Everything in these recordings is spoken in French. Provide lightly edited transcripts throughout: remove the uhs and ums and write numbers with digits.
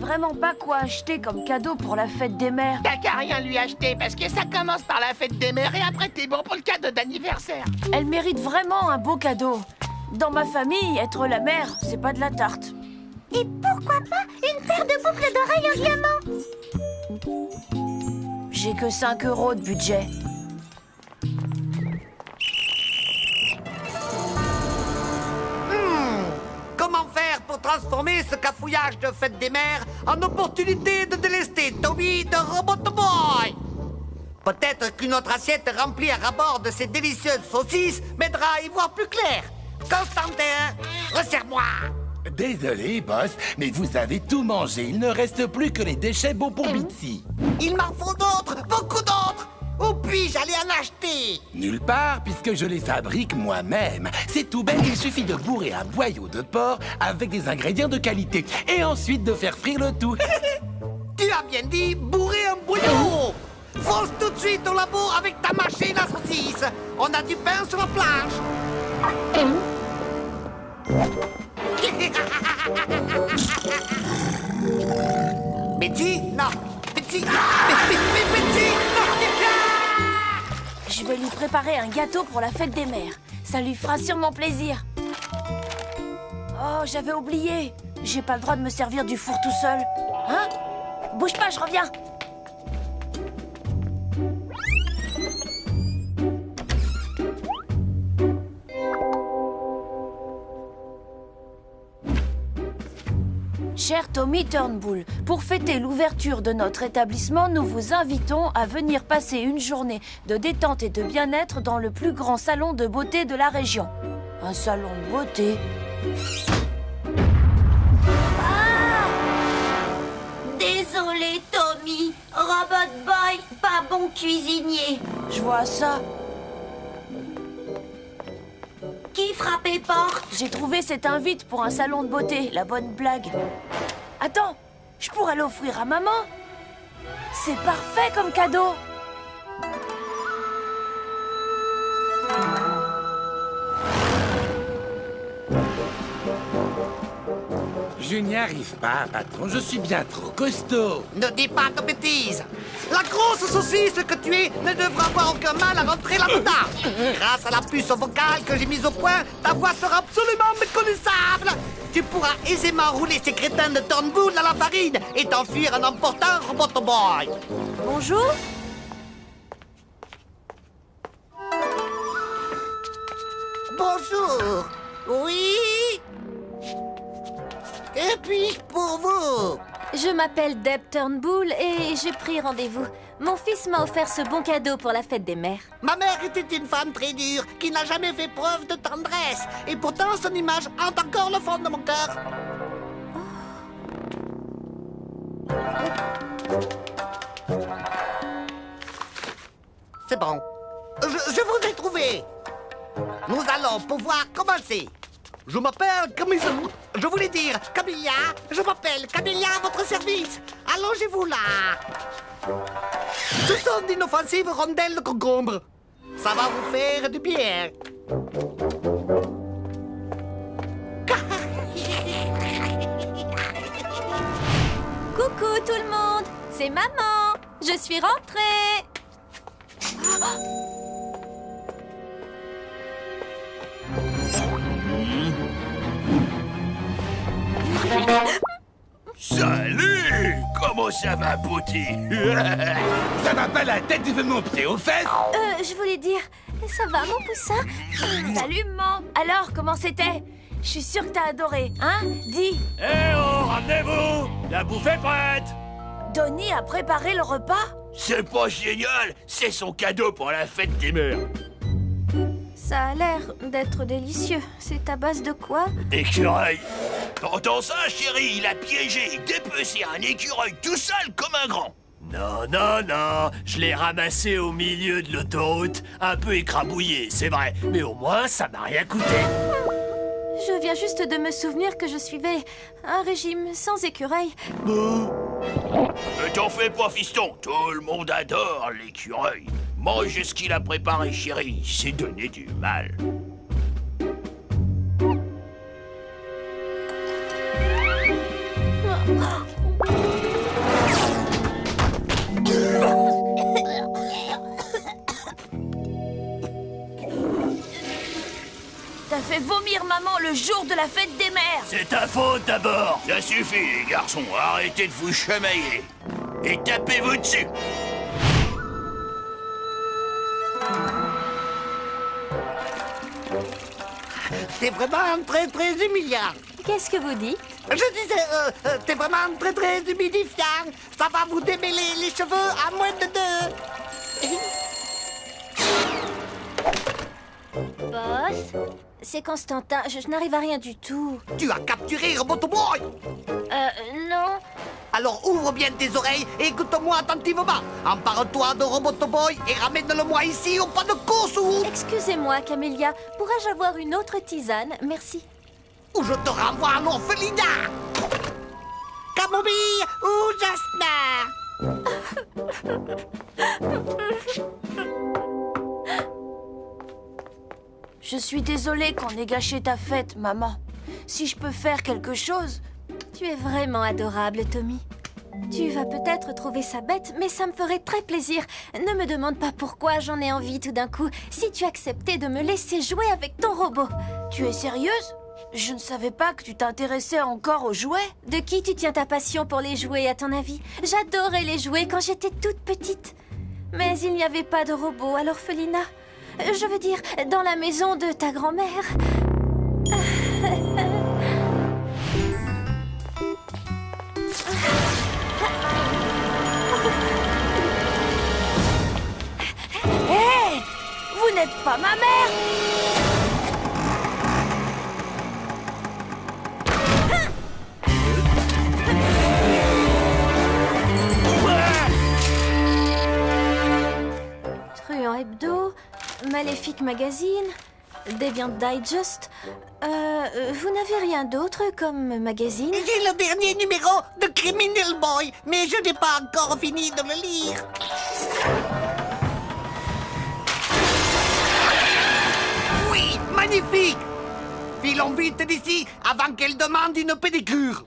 vraiment pas quoi acheter comme cadeau pour la fête des mères. T'as qu'à rien lui acheter, parce que ça commence par la fête des mères et après t'es bon pour le cadeau d'anniversaire. Elle mérite vraiment un beau cadeau. Dans ma famille, être la mère, c'est pas de la tarte. Et pourquoi pas une paire de boucles d'oreilles en diamant? J'ai que 5 € de budget. Comment faire pour transformer ce cafouillage de fête des mères en opportunité de délester Tommy de Robot Boy? Peut-être qu'une autre assiette remplie à rabord de ces délicieuses saucisses m'aidera à y voir plus clair. Constantin, resserre-moi. Désolé, boss, mais vous avez tout mangé. Il ne reste plus que les déchets bons pour Bitsy. Il m'en faut d'autres, beaucoup d'autres. Où puis-je aller en acheter? Nulle part, puisque je les fabrique moi-même. C'est tout bête, il suffit de bourrer un boyau de porc avec des ingrédients de qualité. Et ensuite de faire frire le tout. Tu as bien dit bourrer un boyau. Fonce tout de suite au labo avec ta machine à saucisses. On a du pain sur la planche. Betty, non. Betty, Betty, non. Je vais lui préparer un gâteau pour la fête des mères. Ça lui fera sûrement plaisir. Oh, j'avais oublié. J'ai pas le droit de me servir du four tout seul. Hein? Bouge pas, je reviens. Cher Tommy Turnbull, pour fêter l'ouverture de notre établissement, nous vous invitons à venir passer une journée de détente et de bien-être dans le plus grand salon de beauté de la région. Un salon de beauté. Désolé, Tommy. Robot Boy, pas bon cuisinier. Je vois ça. Qui frappait porte? J'ai trouvé cette invite pour un salon de beauté, la bonne blague. Attends, je pourrais l'offrir à maman. C'est parfait comme cadeau. Je n'y arrive pas, patron, je suis bien trop costaud. Ne dis pas de bêtises. La grosse saucisse que tu es ne devra avoir aucun mal à rentrer là-dedans. Grâce à la puce vocale que j'ai mise au point, ta voix sera absolument méconnaissable. Tu pourras aisément rouler ces crétins de Turnbull à la farine et t'enfuir en emportant Robot Boy. Bonjour. Bonjour. Oui? Que puis-je pour vous? Je m'appelle Deb Turnbull et j'ai pris rendez-vous. Mon fils m'a offert ce bon cadeau pour la fête des mères. Ma mère était une femme très dure qui n'a jamais fait preuve de tendresse. Et pourtant, son image hante encore le fond de mon cœur. C'est bon. Je vous ai trouvé. Nous allons pouvoir commencer. Je m'appelle Camilla. Je voulais dire Camilla. Je m'appelle Camilla à votre service. Allongez-vous là. Ce sont d'inoffensives rondelles de concombre. Ça va vous faire du bien. Coucou tout le monde, c'est maman. Je suis rentrée. Salut! Comment ça va, Pouty? Ça va pas la tête, tu veux mon pied aux fesses? Je voulais dire, ça va mon poussin? Salut, maman. Alors, comment c'était? Je suis sûre que t'as adoré, hein? Dis. Eh oh, ramenez-vous! La bouffe est prête! Donnie a préparé le repas? C'est pas génial! C'est son cadeau pour la fête des mères! Ça a l'air d'être délicieux. C'est à base de quoi? D'écureuil! T'entends ça, chérie? Il a piégé, dépecé un écureuil tout seul comme un grand! Non, non, non! Je l'ai ramassé au milieu de l'autoroute, un peu écrabouillé, c'est vrai, mais au moins, ça m'a rien coûté! Je viens juste de me souvenir que je suivais un régime sans écureuil. Ne t'en fais pas, fiston, tout le monde adore l'écureuil. Mange ce qu'il a préparé, chérie, c'est donner du mal. T'as fait vomir maman le jour de la fête des mères. C'est ta faute d'abord. Ça suffit, les garçons, arrêtez de vous chamailler. Et tapez-vous dessus. C'est vraiment très humiliant. Qu'est-ce que vous dites? Je disais, t'es vraiment très humidifiant. Ça va vous démêler les cheveux à moins de 2. Boss? C'est Constantin, je n'arrive à rien du tout. Tu as capturé Robotoboy. Non. Alors ouvre bien tes oreilles et écoute-moi attentivement. Empare-toi de Robotoboy et ramène-le-moi ici au pas de course ou Excusez-moi, Camélia, pourrais-je avoir une autre tisane? Merci. je te renvoie à l'orphelinat. Camomille ou jasmin? Je suis désolée qu'on ait gâché ta fête, maman. Si je peux faire quelque chose... Tu es vraiment adorable, Tommy. Tu vas peut-être trouver ça bête, mais ça me ferait très plaisir. Ne me demande pas pourquoi j'en ai envie tout d'un coup. Si tu acceptais de me laisser jouer avec ton robot. Tu es sérieuse? Je ne savais pas que tu t'intéressais encore aux jouets. De qui tu tiens ta passion pour les jouets, à ton avis? J'adorais les jouets quand j'étais toute petite. Mais il n'y avait pas de robot à l'orphelinat. Je veux dire, dans la maison de ta grand-mère. Hé! Vous n'êtes pas ma mère! Truand Hebdo, Maléfique Magazine, Deviant Digest. Vous n'avez rien d'autre comme magazine? J'ai le dernier numéro de Criminal Boy, mais je n'ai pas encore fini de le lire. Oui, magnifique! Filons vite d'ici avant qu'elle demande une pédicure.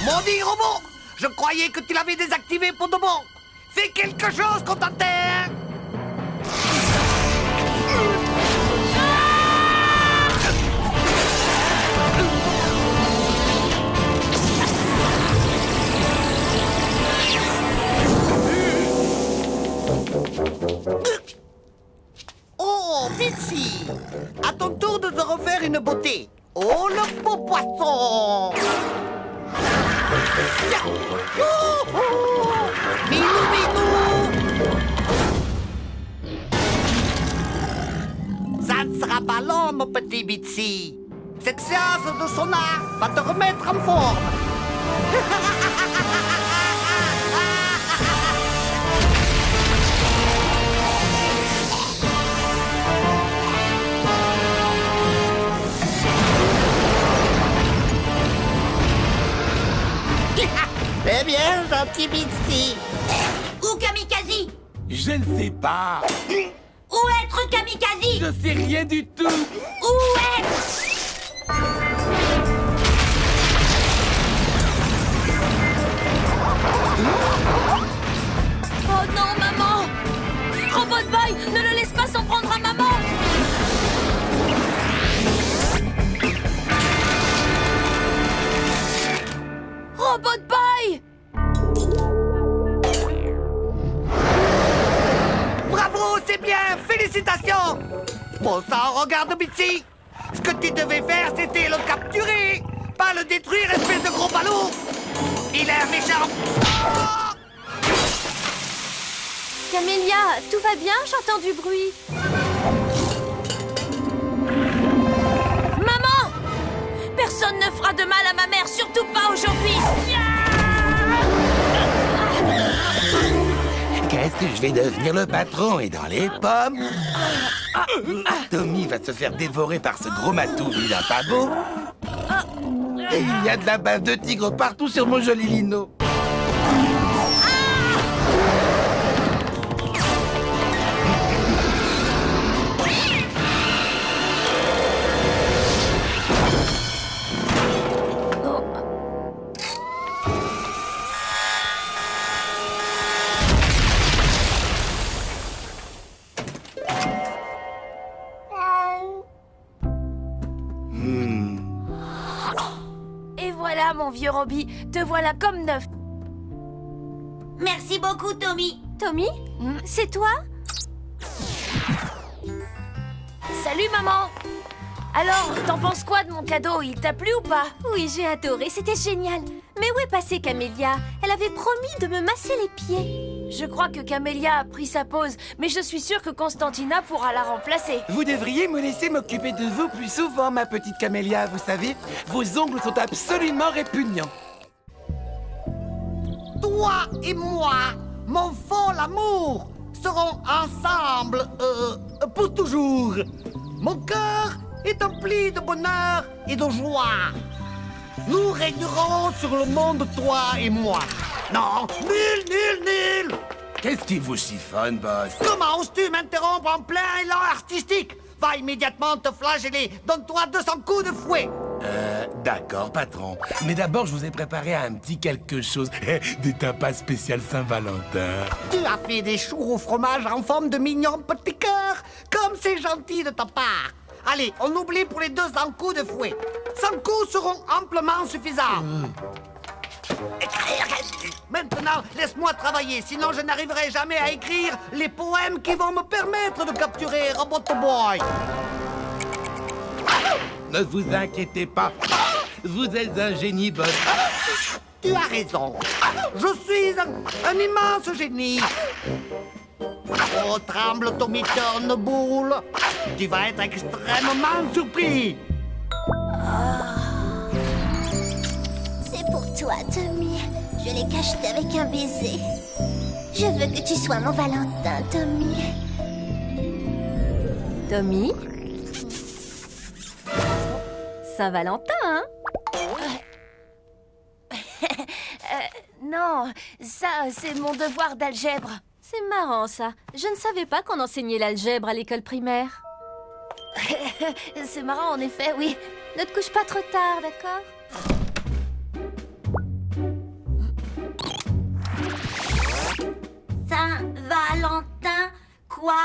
Maudit robot! Je croyais que tu l'avais désactivé pour de bon. Fais quelque chose, Constantin! Oh, Bitsy! À ton tour de te refaire une beauté. Oh, le beau poisson! Tiens. Oh, oh. Minou, minou! Ça ne sera pas long, mon petit Bitsy. Cette séance de sonar va te remettre en forme. Eh bien, gentil Bitsy. Où Kamikaze? Je ne sais pas. Où être Kamikaze? Je sais rien du tout. Où être? Oh non, maman! Robot Boy, ne le laisse pas s'en prendre à maman! Robot Boy! Bravo, c'est bien, félicitations. Bon sang, regarde Bitsy. Ce que tu devais faire, c'était le capturer, pas le détruire, espèce de gros ballot. Il est méchant. Oh! Camélia, tout va bien? J'entends du bruit. Maman! Personne ne fera de mal à ma mère, surtout pas aujourd'hui! Qu'est-ce que je vais devenir? Le patron est dans les pommes. Tommy va se faire dévorer par ce gros matou vilain pas beau. Et il y a de la bave de tigre partout sur mon joli lino. monsieur Roby. Te voilà comme neuf. Merci beaucoup, Tommy. Tommy, c'est toi? Salut, maman. Alors, t'en penses quoi de mon cadeau? Il t'a plu ou pas? Oui, j'ai adoré, c'était génial. Mais où est passée Camélia? Elle avait promis de me masser les pieds. Je crois que Camélia a pris sa pause, mais je suis sûre que Constantina pourra la remplacer. Vous devriez me laisser m'occuper de vous plus souvent, ma petite Camélia, vous savez. Vos ongles sont absolument répugnants. Toi et moi, mon fol amour, serons ensemble pour toujours. Mon cœur est empli de bonheur et de joie. Nous régnerons sur le monde, toi et moi. Non, nul. Qu'est-ce qui vous chiffonne, boss? Comment oses-tu m'interrompre en plein élan artistique? Va immédiatement te flageller. Donne-toi 200 coups de fouet. D'accord, patron. Mais d'abord, je vous ai préparé un petit quelque chose. Des tapas spéciales Saint-Valentin. Tu as fait des choux au fromage en forme de mignons petits cœurs. Comme c'est gentil de ta part. Allez, on oublie pour les 200 coups de fouet. 100 coups seront amplement suffisants. Maintenant, laisse-moi travailler, sinon je n'arriverai jamais à écrire les poèmes qui vont me permettre de capturer Robot Boy. Ne vous inquiétez pas. Vous êtes un génie, boss. Tu as raison. Je suis un immense génie. Oh, tremble, Tommy Turnbull. Tu vas être extrêmement surpris. C'est pour toi, Tommy. Je l'ai cacheté avec un baiser. Je veux que tu sois mon Valentin, Tommy. Tommy? Saint-Valentin, hein? Non, ça, c'est mon devoir d'algèbre. C'est marrant, ça. Je ne savais pas qu'on enseignait l'algèbre à l'école primaire. C'est marrant, en effet, oui. Ne te couche pas trop tard, d'accord? Saint-Valentin, quoi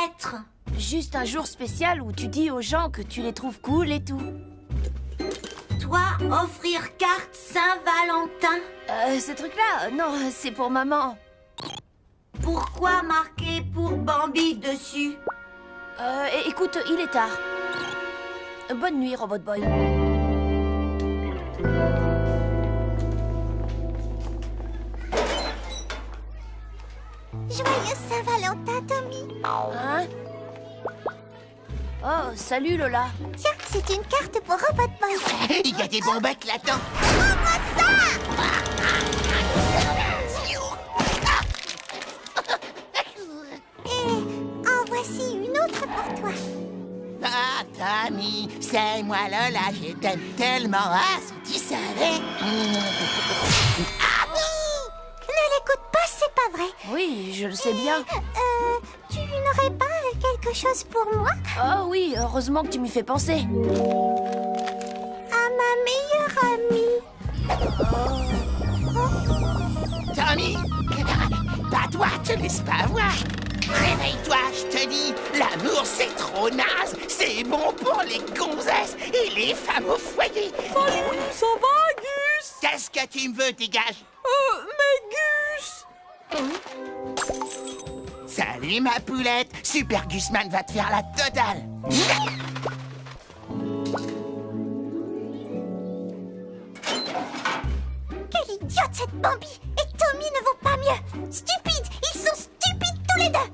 être? Juste un jour spécial où tu dis aux gens que tu les trouves cool et tout. Toi, offrir carte Saint-Valentin? Ce truc-là, non, c'est pour maman. Pourquoi marquer pour Bambi dessus? Écoute, il est tard. Bonne nuit, Robot Boy. Joyeux Saint-Valentin, Tommy. Hein? Oh, salut Lola. Tiens, c'est une carte pour Robot Boy. Il y a des bombettes là-dedans. Et en voici une autre pour toi. Ah, Tommy, c'est moi Lola, je t'aime tellement, ah, si tu savais. Ne l'écoute pas, c'est pas vrai. Oui, je le sais bien. Tu n'aurais pas quelque chose pour moi? Oh oui, heureusement que tu m'y fais penser. À ma meilleure amie. Tommy, pas toi, te laisse pas voir. Réveille-toi, je te dis, l'amour c'est trop naze, c'est bon pour les gonzesses et les femmes au foyer. Salut, ça va, Gus? Qu'est-ce que tu me veux, dégage? Mais Gus! Salut ma poulette, Super Gusman va te faire la totale. Quelle idiote cette Bambi! Et Tommy ne vaut pas mieux! Stupide! Ils sont stupides tous les deux!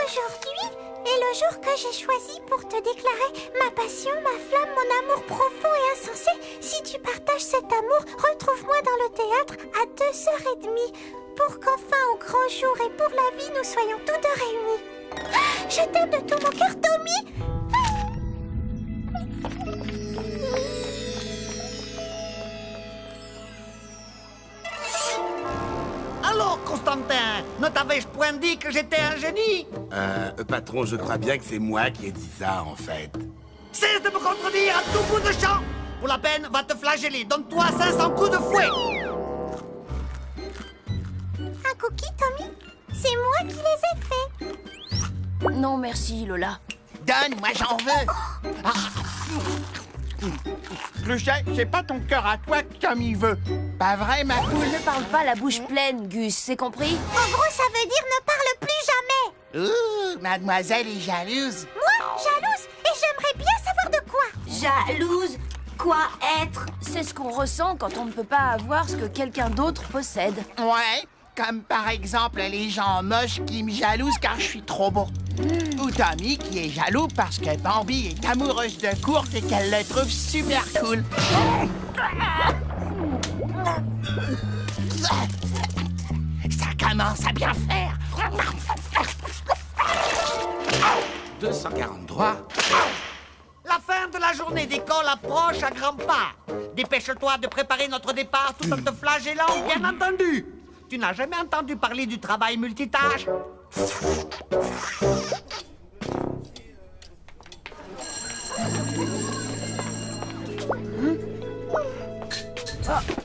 Aujourd'hui est le jour que j'ai choisi pour te déclarer ma passion, ma flamme, mon amour profond et insensé. Si tu partages cet amour, retrouve-moi dans le théâtre à 2h30 pour qu'enfin au grand jour et pour la vie, nous soyons tous deux réunis. Je t'aime de tout mon cœur, Tommy! Alors, Constantin, ne t'avais-je point dit que j'étais un génie? Patron, je crois bien que c'est moi qui ai dit ça, en fait. Cesse de me contredire à tout bout de champ. Pour la peine, va te flageller. Donne-toi 500 coups de fouet. Un cookie, Tommy? C'est moi qui les ai faits. Non, merci, Lola. Donne, moi j'en veux. Ah. Je sais, c'est pas ton cœur à toi comme il veut. Pas vrai, ma poule? Ne parle pas la bouche pleine, Gus, c'est compris? En gros, ça veut dire ne parle plus jamais. Ouh, mademoiselle est jalouse. Moi, jalouse, et j'aimerais bien savoir de quoi. Jalouse? Quoi être? C'est ce qu'on ressent quand on ne peut pas avoir ce que quelqu'un d'autre possède. Ouais, comme par exemple les gens moches qui me jalousent car je suis trop beau. Ou Tommy qui est jaloux parce que Bambi est amoureuse de Kurt et qu'elle le trouve super cool. Ça commence à bien faire. 243. La fin de la journée d'école approche à grands pas. Dépêche-toi de préparer notre départ tout en te flagellant, bien entendu. Tu n'as jamais entendu parler du travail multitâche?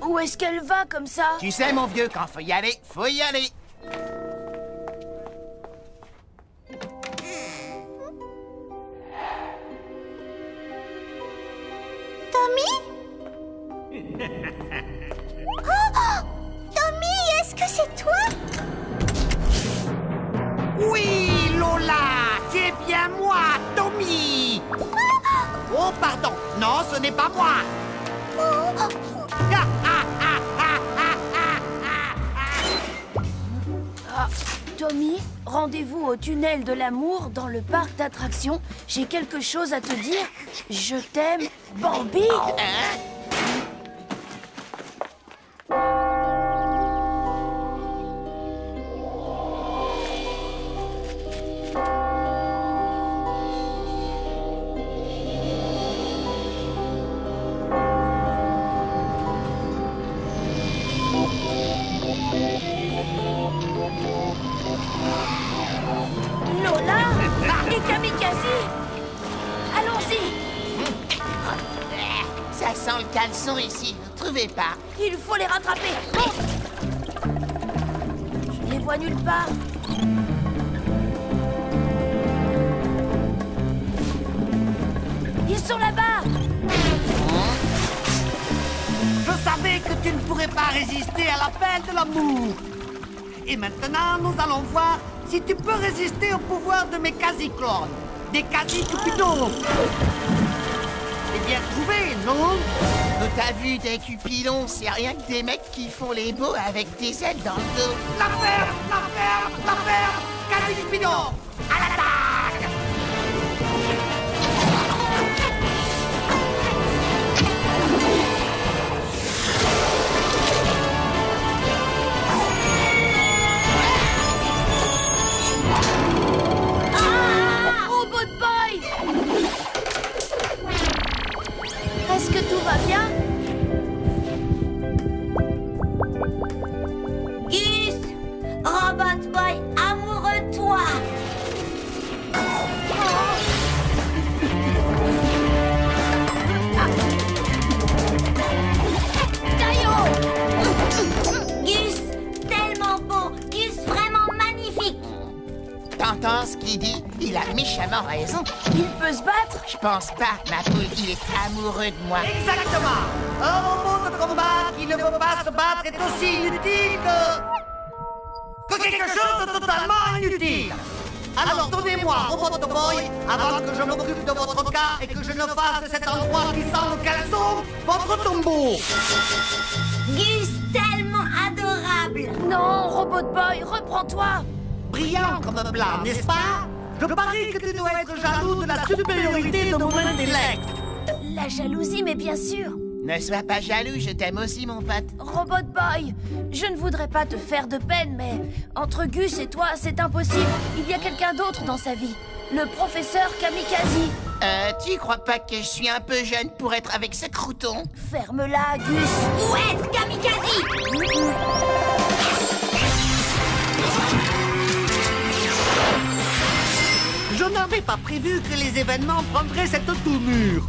Où est-ce qu'elle va comme ça? Tu sais, mon vieux, quand faut y aller, faut y aller. Tommy? Oh, Tommy, est-ce que c'est toi? Oui, Lola, c'est bien moi, Tommy. Oh, pardon, non, ce n'est pas moi. Ah, Tommy, rendez-vous au tunnel de l'amour dans le parc d'attractions. J'ai quelque chose à te dire. Je t'aime, Bambi. Lola et Kamikaze. Allons-y. Ça sent le caleçon ici, vous trouvez pas? Il faut les rattraper. Monte. Je ne les vois nulle part. Ils sont là-bas. Je savais que tu ne pourrais pas résister à l'appel de l'amour. Et maintenant, nous allons voir si tu peux résister au pouvoir de mes quasi-clones. Des quasi-cupidos. C'est bien trouvé, non? T'as vu des cupidons, c'est rien que des mecs qui font les beaux avec des ailes dans le dos. La ferme, quasi-cupidos. À l'attaque! Robot Boy! Est-ce que tout va bien? Gus! Robot Boy amoureux de toi! Gus, tellement beau! Gus, vraiment magnifique! T'entends ce qu'il dit? Il a méchamment raison. Il peut se battre? Je pense pas, ma poule, il est amoureux de moi. Exactement. Un robot de combat qui ne veut pas se battre est aussi inutile que quelque chose de totalement inutile. Alors donnez-moi Robot Boy avant que je m'occupe de votre cas et que je ne fasse de cet endroit qui sent le caleçon votre tombeau. Gus, tellement adorable! Non, Robot Boy, reprends-toi! Brillant comme un plan, n'est-ce pas? Je parie que tu dois être jaloux de la supériorité de mon intellect. La jalousie, mais bien sûr! Ne sois pas jaloux, je t'aime aussi, mon pote. Robot Boy, je ne voudrais pas te faire de peine, mais entre Gus et toi, c'est impossible. Il y a quelqu'un d'autre dans sa vie. Le professeur Kamikaze. Tu crois pas que je suis un peu jeune pour être avec ce crouton? Ferme-la, Gus. Où être, Kamikaze? Je n'avais pas prévu que les événements prendraient cette tournure.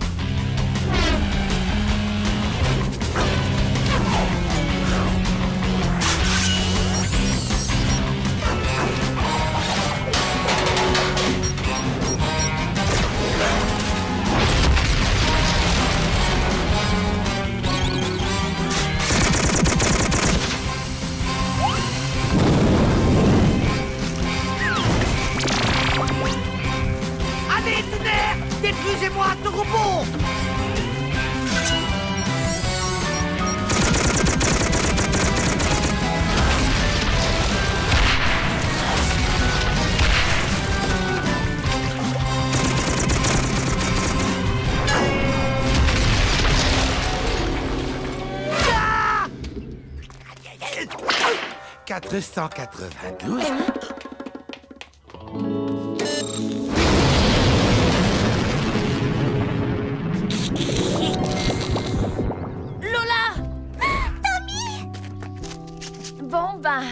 492. Lola! Tommy! Bon, ben...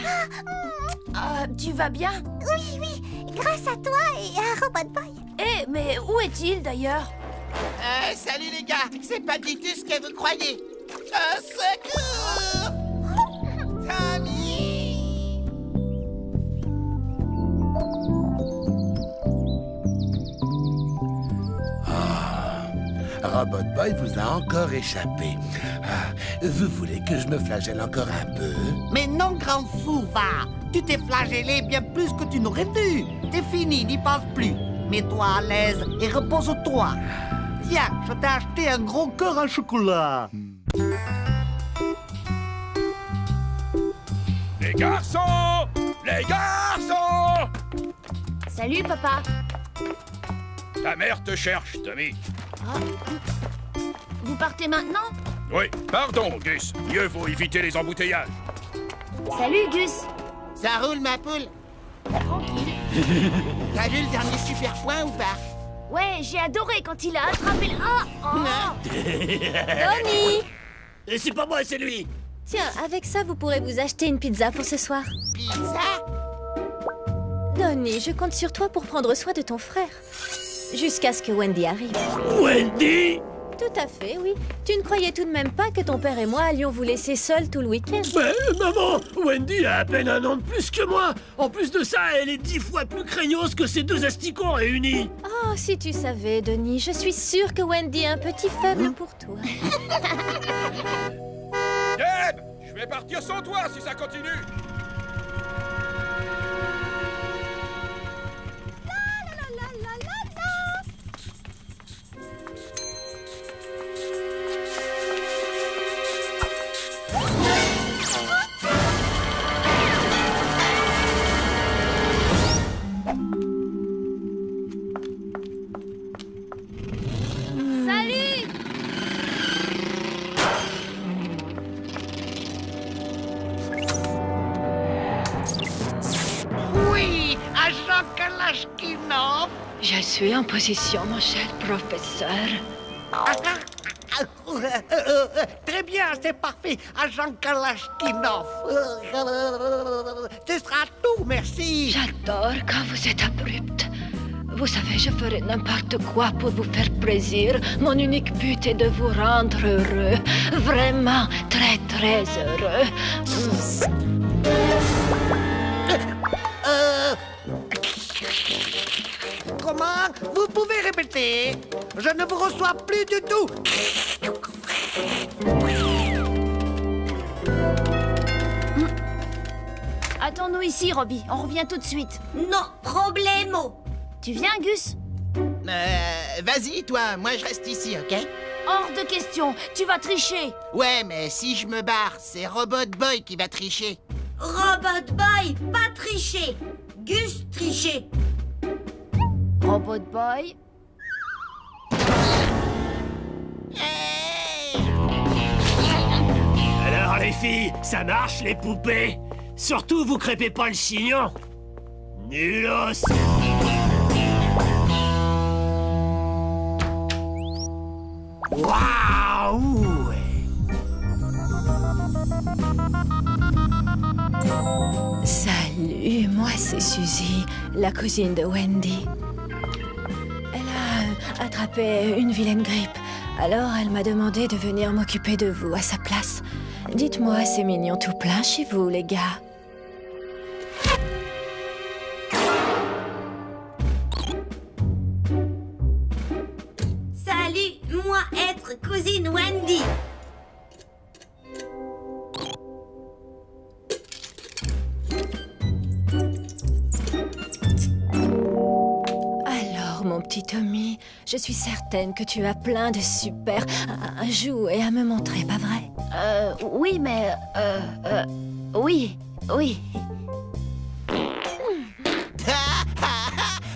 tu vas bien? Oui, oui, grâce à toi et à Robot Boy. Eh, mais où est-il d'ailleurs? Salut les gars, c'est pas du tout ce que vous croyez. Secours! Tommy! Robot Boy vous a encore échappé. Vous voulez que je me flagelle encore un peu? Mais non, grand fou, va. Tu t'es flagellé bien plus que tu n'aurais dû. C'est fini, n'y pense plus. Mets-toi à l'aise et repose-toi. Tiens, je t'ai acheté un gros cœur en chocolat. Les garçons! Les garçons! Salut, papa. Ta mère te cherche, Tommy. Vous partez maintenant? Oui, pardon, Gus. Mieux vaut éviter les embouteillages. Salut, Gus. Ça roule, ma poule. Tranquille. T'as vu le dernier super point ou pas? Ouais, j'ai adoré quand il a attrapé le... Donnie! Et c'est pas moi, c'est lui. Tiens, avec ça, vous pourrez vous acheter une pizza pour ce soir. Pizza? Donnie, je compte sur toi pour prendre soin de ton frère. Jusqu'à ce que Wendy arrive. Wendy? Tout à fait, oui. Tu ne croyais tout de même pas que ton père et moi allions vous laisser seuls tout le week-end? Mais maman, Wendy a à peine 1 an de plus que moi. En plus de ça, elle est 10 fois plus craignos que ces 2 asticots réunis. Oh, si tu savais, Donnie, je suis sûre que Wendy a un petit faible pour toi. Deb! Je vais partir sans toi si ça continue. Salut! Oui, agent Kalachnikov. Je suis en position, mon cher professeur. Très bien, c'est parfait, agent Kalachnikov. Ce sera tout, merci. J'adore quand vous êtes abrupt. Vous savez, je ferai n'importe quoi pour vous faire plaisir. Mon unique but est de vous rendre heureux. Vraiment très, très heureux. Comment? Vous pouvez répéter? Je ne vous reçois plus du tout. Attends-nous ici, Robbie. On revient tout de suite. Non, problemo. Tu viens, Gus? Vas-y, toi, moi je reste ici, ok? Hors de question. Tu vas tricher. Ouais, mais si je me barre, c'est Robot Boy qui va tricher. Robot Boy, pas tricher. Gus tricher. Robot Boy. Alors les filles, ça marche les poupées? Surtout vous crêpez pas le chignon. Nulos. Waouh! Salut, moi c'est Suzy, la cousine de Wendy. Elle a attrapé une vilaine grippe, alors elle m'a demandé de venir m'occuper de vous à sa place. Dites-moi, c'est mignon tout plein chez vous, les gars. Salut, moi être cousine Wendy. Alors, mon petit Tommy, je suis certaine que tu as plein de super jouets à me montrer, pas vrai? Oui, mais... oui, oui.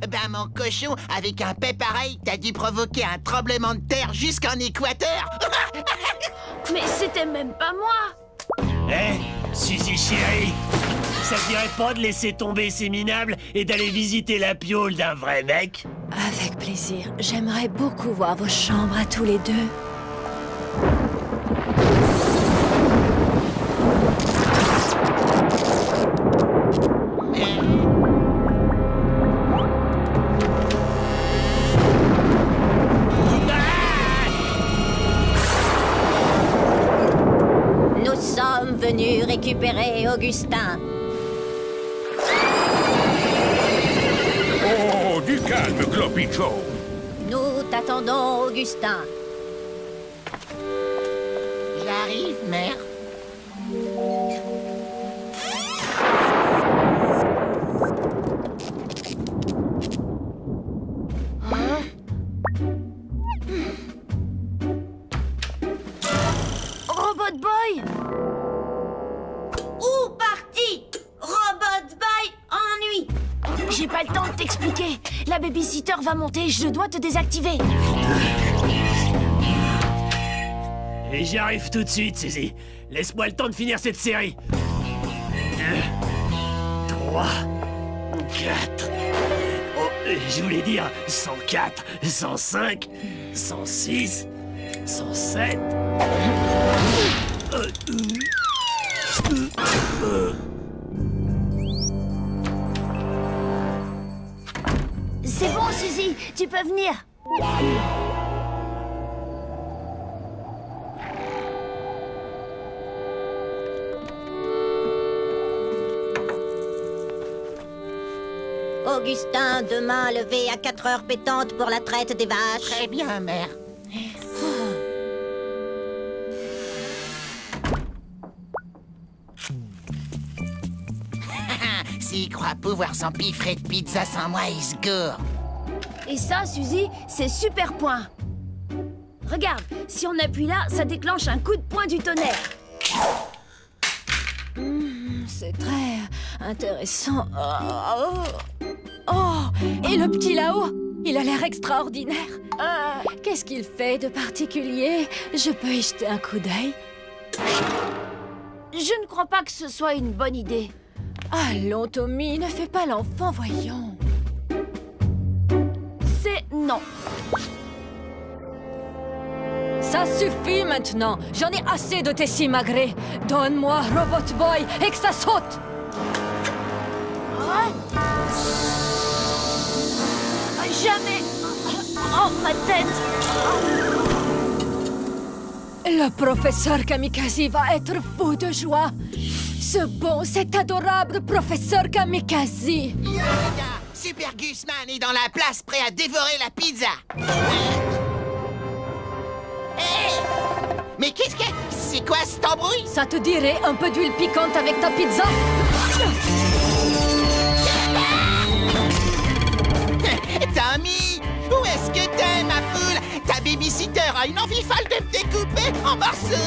Ben mon cochon, avec un paix pareil, t'as dû provoquer un tremblement de terre jusqu'en Équateur. Mais c'était même pas moi. Eh, Suzy chérie, Ça te dirait pas de laisser tomber ces minables et d'aller visiter la piole d'un vrai mec? Avec plaisir. J'aimerais beaucoup voir vos chambres à tous les deux. Nous sommes venus récupérer Augustin. Oh, du calme, Clopicho. Nous t'attendons, Augustin. J'arrive, mère. Robot Boy! Où parti? Robot Boy ennui. J'ai pas le temps de t'expliquer. La babysitter va monter, je dois te désactiver. Et j'y arrive tout de suite, Suzy. Laisse-moi le temps de finir cette série. 2, 3, 4... Oh, je voulais dire 104, 105, 106, 107... C'est bon, Suzy, tu peux venir. Augustin, demain levé à 4 heures pétantes pour la traite des vaches. Très bien, mère. S'il croit pouvoir s'empiffrer de pizza sans moi, il se gourre. Et ça, Suzy, c'est super point. Regarde, si on appuie là, ça déclenche un coup de poing du tonnerre. C'est très intéressant. Oh, et le petit là-haut, il a l'air extraordinaire. Qu'est-ce qu'il fait de particulier? Je peux y jeter un coup d'œil? Je ne crois pas que ce soit une bonne idée. Allons, Tommy, ne fais pas l'enfant, voyons. C'est non. Ça suffit maintenant. J'en ai assez de tes simagrées. Donne-moi Robot Boy et que ça saute. Jamais. Oh, ma tête. Le professeur Kamikaze va être fou de joie. Ce bon, cet adorable professeur Kamikaze. Yo, les gars, Super Gusman est dans la place, prêt à dévorer la pizza. Hey! Mais qu'est-ce que... C'est quoi cet embrouille? Ça te dirait un peu d'huile piquante avec ta pizza? Tommy, où est-ce que t'es, ma poule? Ta babysitter a une envie folle de me découper en morceaux.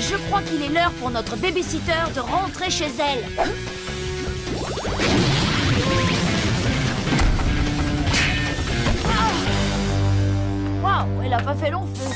Je crois qu'il est l'heure pour notre babysitter de rentrer chez elle. Waouh, elle a pas fait long feu.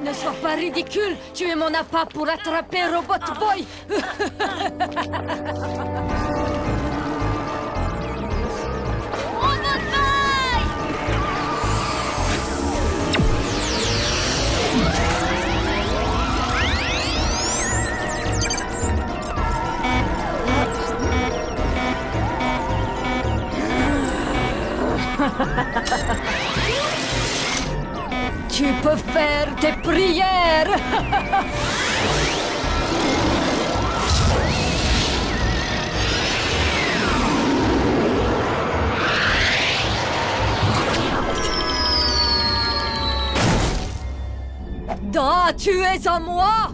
Ne sois pas ridicule. Tu es mon appât pour attraper Robot Boy. Tu peux faire tes prières. Da, tu es à moi.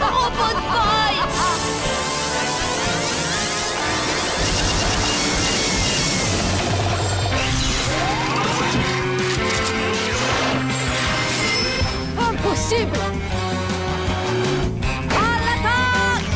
Robot Boy! Impossible. À l'attaque!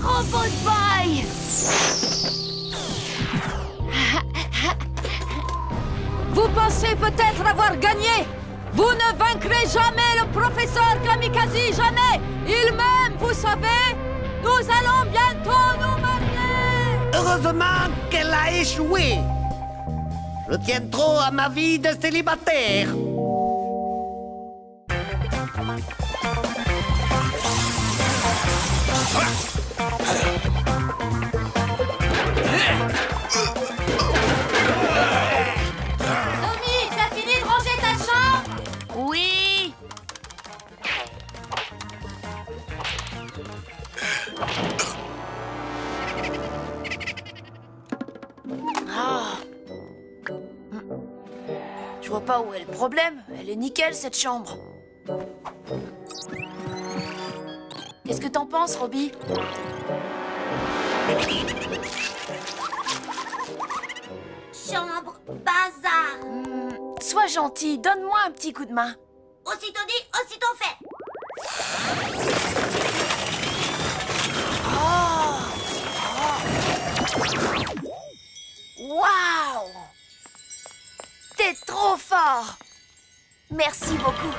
Robot Boy! Vous pensez peut-être avoir gagné? Vous ne vaincrez jamais le professeur Kamikaze, jamais! Il m'aime, vous savez! Nous allons bientôt nous marier! Heureusement qu'elle a échoué. Je tiens trop à ma vie de célibataire. Tommy, t'as fini de ranger ta chambre? Oui. Ah. Je vois pas où est le problème. Elle est nickel, cette chambre. Qu'est-ce que t'en penses, Robbie? Chambre, bazar. Sois gentil, donne-moi un petit coup de main. Aussitôt dit, aussitôt fait. Waouh! T'es trop fort! Merci beaucoup.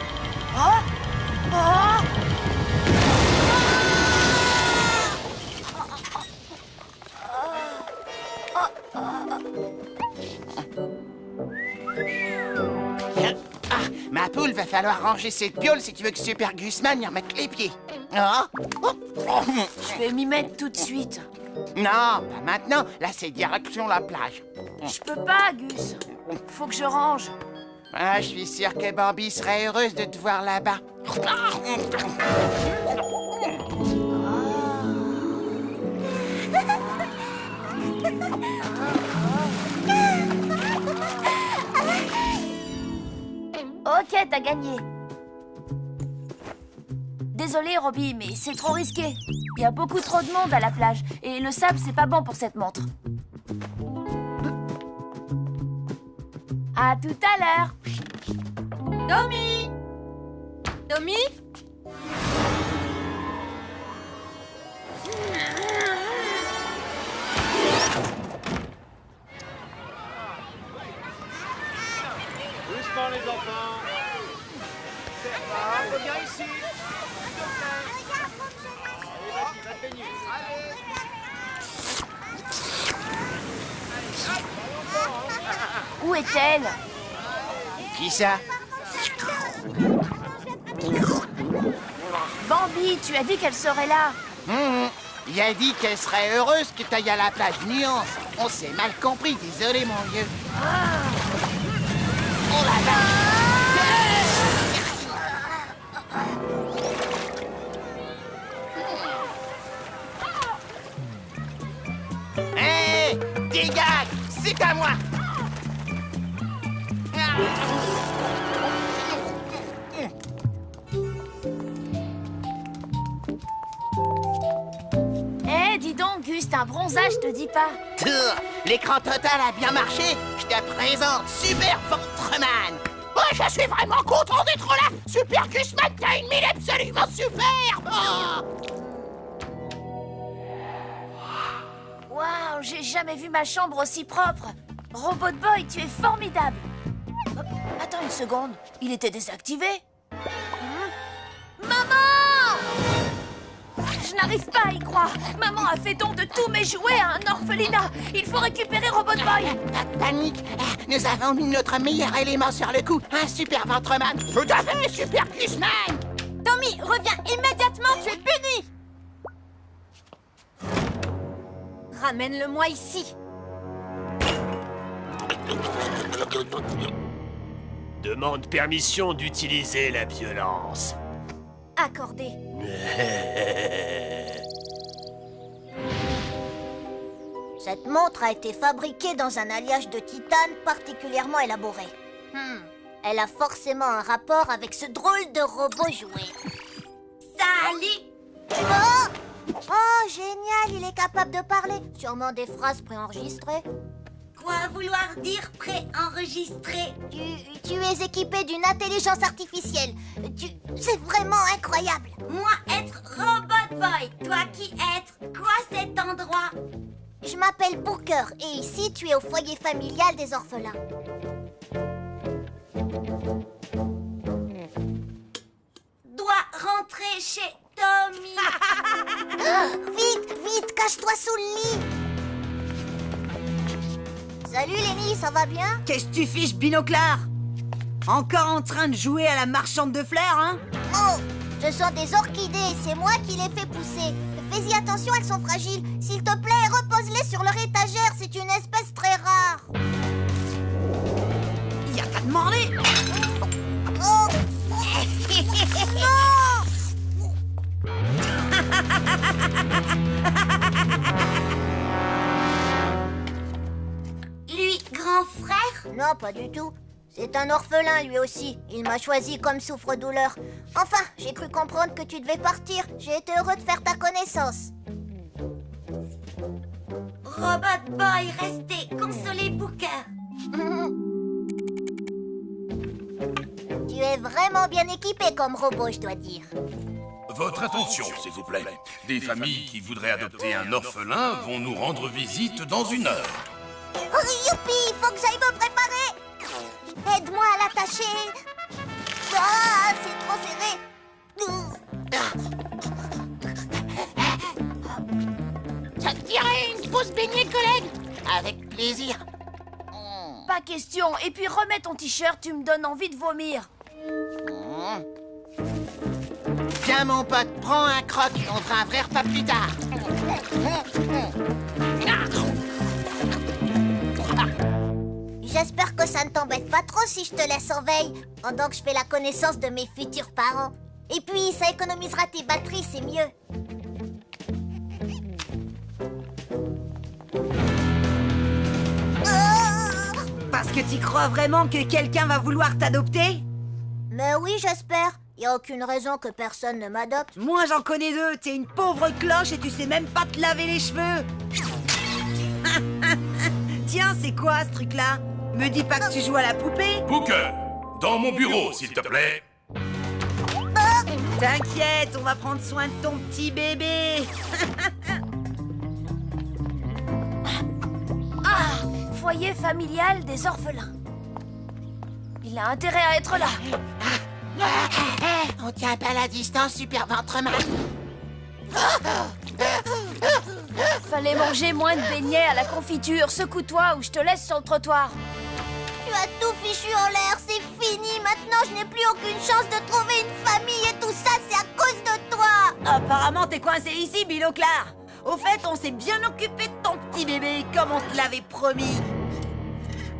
Oh! Oh! Ah, ma poule, va falloir ranger cette piole si tu veux que Super Gusman y remette les pieds. Ah. Je vais m'y mettre tout de suite. Non, pas maintenant. Là, c'est direction la plage. Je peux pas, Gus. Faut que je range. Ah, je suis sûr que Bambi serait heureuse de te voir là-bas. Ok, t'as gagné. Désolé, Robbie, mais c'est trop risqué. Il y a beaucoup trop de monde à la plage, et le sable, c'est pas bon pour cette montre. À tout à l'heure. Tommy! Tommy? Doucement les enfants. C'est pas, reviens ici. Allez, vas-y, va te baigner. Allez. Où est-elle? Qui ça? Bambi, tu as dit qu'elle serait là. Il a dit qu'elle serait heureuse que tu ailles à la plage. Nuance. On s'est mal compris. Désolé, mon vieux. Oh là là! Hé! Dégage! C'est à moi! donc, Gus, un bronzage, je te dis pas. L'écran total a bien marché. Je te présente Super Ventreman. Oh, je suis vraiment content d'être là. Super Gusman, t'as une mine absolument superbe. Waouh, j'ai jamais vu ma chambre aussi propre. Robot Boy, tu es formidable. Oh, attends une seconde, il était désactivé. Maman! Je n'arrive pas à y croire. Maman a fait don de tous mes jouets à un orphelinat. Il faut récupérer Robot Boy. Pas de panique. Nous avons mis notre meilleur élément sur le coup. Un Super Ventreman. Tout à fait, Super Gusman. Tommy, reviens immédiatement, tu es puni. Ramène-le-moi ici. Demande permission d'utiliser la violence. Accordé. Cette montre a été fabriquée dans un alliage de titane particulièrement élaboré. Elle a forcément un rapport avec ce drôle de robot jouet. Salut! Oh, génial, il est capable de parler. Sûrement des phrases préenregistrées. Quoi vouloir dire préenregistré? Tu es équipé d'une intelligence artificielle. C'est vraiment incroyable. Moi être Robot Boy, toi qui être quoi cet endroit? Je m'appelle Booker et ici tu es au foyer familial des orphelins. Dois rentrer chez Tommy. Vite, vite, cache-toi sous le lit. Salut Lenny, ça va bien? Qu'est-ce que tu fiches, binoclard? Encore en train de jouer à la marchande de fleurs, hein? Oh, ce sont des orchidées, c'est moi qui les fais pousser. Fais-y attention, elles sont fragiles. S'il te plaît, repose-les sur leur étagère, c'est une espèce très rare. Y a qu'à demander. Oh. Non. Lui, grand frère? Non, pas du tout. C'est un orphelin, lui aussi. Il m'a choisi comme souffre-douleur. Enfin, j'ai cru comprendre que tu devais partir. J'ai été heureux de faire ta connaissance. Robot Boy, restez. Consolez Booker. Tu es vraiment bien équipé comme robot, je dois dire. Votre attention, s'il vous plaît. Des familles qui voudraient adopter un orphelin vont nous rendre visite dans 1 heure. Oh, youpi, il faut que j'aille me préparer. Aide-moi à l'attacher. Ah, c'est trop serré. Ça te dirait une grosse baignée, collègue? Avec plaisir. Pas question. Et puis remets ton t-shirt, tu me donnes envie de vomir. Tiens, mon pote, prends un croc. On fera un vrai repas plus tard. J'espère que ça ne t'embête pas trop si je te laisse en veille, pendant que je fais la connaissance de mes futurs parents. Et puis, ça économisera tes batteries, c'est mieux. Parce que tu crois vraiment que quelqu'un va vouloir t'adopter? Mais oui, j'espère. Y a aucune raison que personne ne m'adopte. Moi, j'en connais 2. T'es une pauvre cloche et tu sais même pas te laver les cheveux. Tiens, c'est quoi ce truc-là? Me dis pas que tu joues à la poupée? Booker, dans mon bureau, s'il te plaît. T'inquiète, on va prendre soin de ton petit bébé. Ah, foyer familial des orphelins. Il a intérêt à être là. On tient pas la distance, Super Ventreman. Fallait manger moins de beignets à la confiture. Secoue-toi ou je te laisse sur le trottoir. Tu as tout fichu en l'air, c'est fini. Maintenant, je n'ai plus aucune chance de trouver une famille et tout ça, c'est à cause de toi. Apparemment, t'es coincé ici, binoclard. Au fait, on s'est bien occupé de ton petit bébé, comme on te l'avait promis.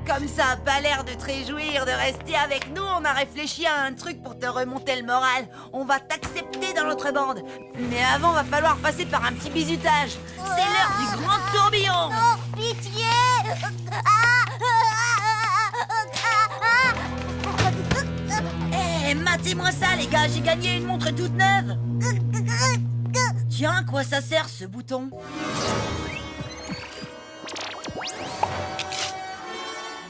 Comme ça a pas l'air de te réjouir de rester avec nous, on a réfléchi à un truc pour te remonter le moral. On va t'accepter dans notre bande. Mais avant, va falloir passer par un petit bisutage. C'est l'heure du grand tourbillon. Non, pitié. Eh, matez-moi ça, les gars, j'ai gagné une montre toute neuve. Tiens, à quoi ça sert ce bouton?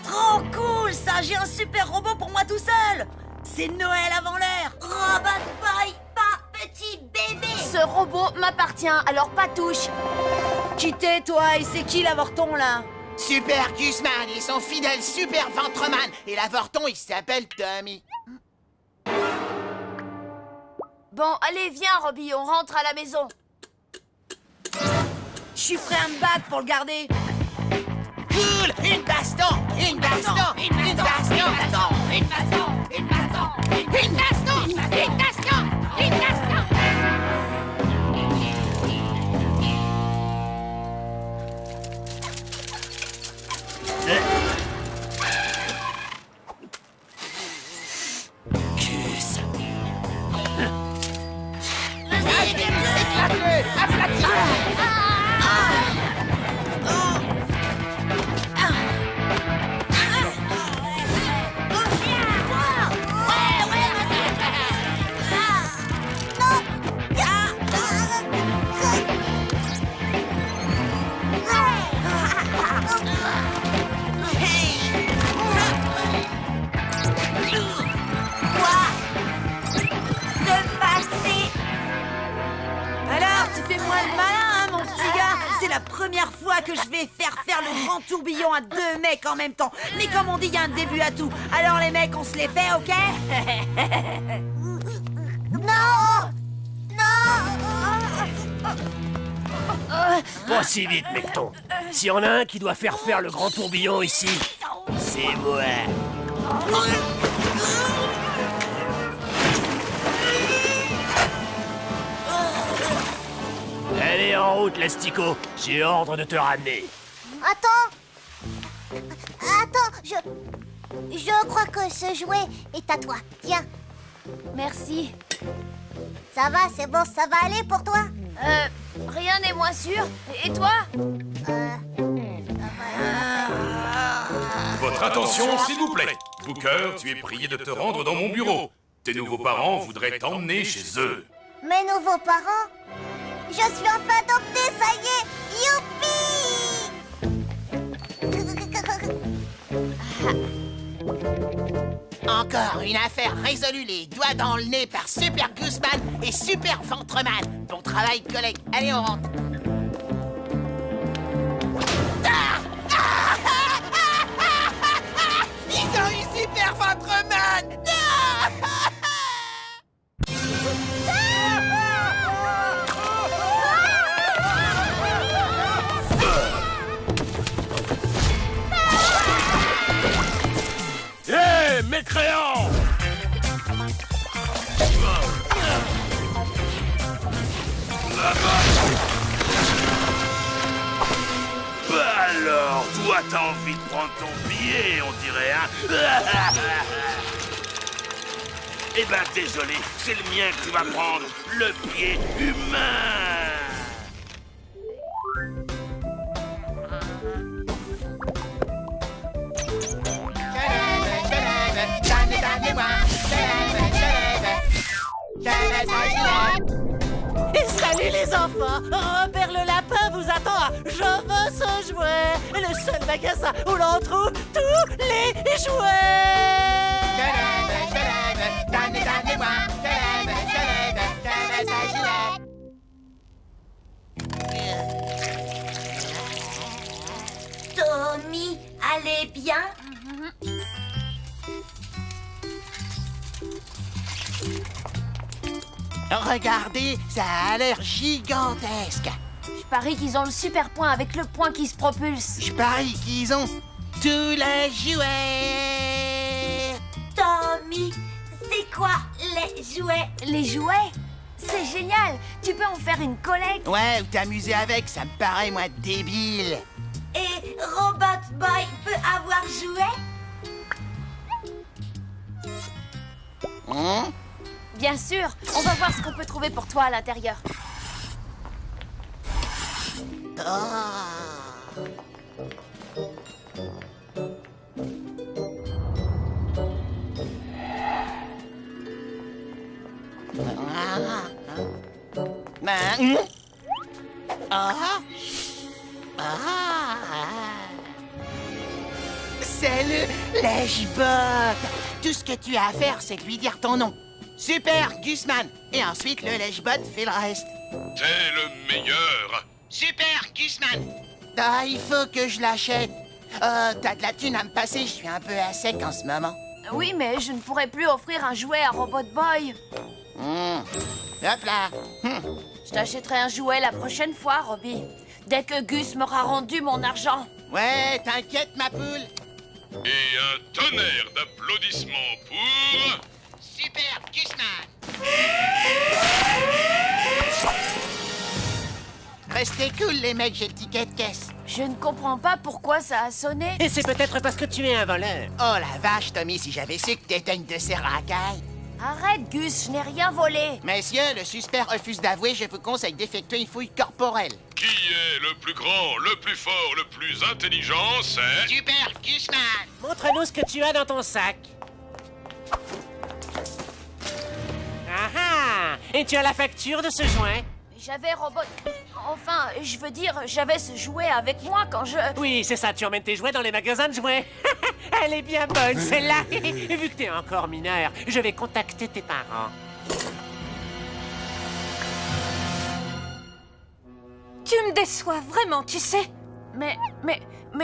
Trop cool ça! J'ai un super robot pour moi tout seul! C'est Noël avant l'heure! Robot Boy, pas petit bébé. Ce robot m'appartient, alors pas touche. Quittez toi, et c'est qui l'avorton là? Super Gusman et son fidèle Super Ventreman. Et l'avorton, il s'appelle Tommy. Bon, allez, viens, Robbie, on rentre à la maison. Je suis prêt à me battre pour le garder. Cool! Une baston! Une baston! Une baston! Une baston! Une baston! Une baston! Une baston! Une baston! Une baston! Gus. Vas-y, éclate-le! Aplatis-le! La première fois que je vais faire le grand tourbillon à 2 mecs en même temps. Mais comme on dit, il y a un début à tout. Alors les mecs, on se les fait, ok? Non! Pas si vite, mecton. S'il y en a un qui doit faire le grand tourbillon ici, c'est moi. Allez, en route, l'Astico. J'ai ordre de te ramener. Attends, je crois que ce jouet est à toi. Tiens, Merci. ça va, c'est bon, ça va aller pour toi? Rien n'est moins sûr. Et toi? Votre attention, s'il vous plaît. Booker, tu es prié de te rendre dans mon bureau. Tes nouveaux parents voudraient t'emmener chez eux. Mes nouveaux parents? Je suis enfin adoptée, ça y est! Youpi! Encore une affaire résolue les doigts dans le nez par Super Gusman et Super Ventreman. Bon travail, collègue. Allez, on rentre. Ils ont eu Super Ventreman! Hé, mécréant! Alors, toi, t'as envie de prendre ton billet, on dirait, hein? Eh ben, désolé, c'est le mien que tu vas prendre, le pied humain! Et salut les enfants! Robert le lapin vous attend à Je veux ce jouet! Le seul magasin où l'on trouve tous les jouets! Tommy, allez bien? Regardez, ça a l'air gigantesque. Je parie qu'ils ont le super point avec le point qui se propulse. Je parie qu'ils ont tous les jouets. Tommy, c'est quoi les jouets? Les jouets? C'est génial. Tu peux en faire une collecte. Ouais, ou t'amuser avec, ça me paraît, moi, débile. Et Robot Boy peut avoir jouet? Hein? Bien sûr. On va voir ce qu'on peut trouver pour toi à l'intérieur. C'est le lèche-botte. Tout ce que tu as à faire, c'est de lui dire ton nom. Super Gusman. Et ensuite, le lèche-botte fait le reste. T'es le meilleur. Super Gusman. Ah, il faut que je l'achète. T'as de la thune à me passer, je suis un peu à sec en ce moment. Oui, mais je ne pourrais plus offrir un jouet à Robot Boy. Hop là. Je t'achèterai un jouet la prochaine fois, Robbie. Dès que Gus m'aura rendu mon argent. Ouais, t'inquiète, ma poule. Et un tonnerre d'applaudissements pour... Super Gusman. Restez cool, les mecs, j'ai le ticket de caisse. Je ne comprends pas pourquoi ça a sonné. Et c'est peut-être parce que tu es un voleur. Oh la vache, Tommy, si j'avais su que t'étais une de ces racailles. Arrête, Gus, je n'ai rien volé. Messieurs, le suspect refuse d'avouer, je vous conseille d'effectuer une fouille corporelle. Qui est le plus grand, le plus fort, le plus intelligent, c'est... Super Gusman. Montre-nous ce que tu as dans ton sac. Ah ah! Et tu as la facture de ce joint? J'avais Robot... Enfin, je veux dire, j'avais ce jouet avec moi quand je... Oui, c'est ça, tu emmènes tes jouets dans les magasins de jouets. Elle est bien bonne, celle-là. Et vu que t'es encore mineur, je vais contacter tes parents. Tu me déçois vraiment, tu sais. Mais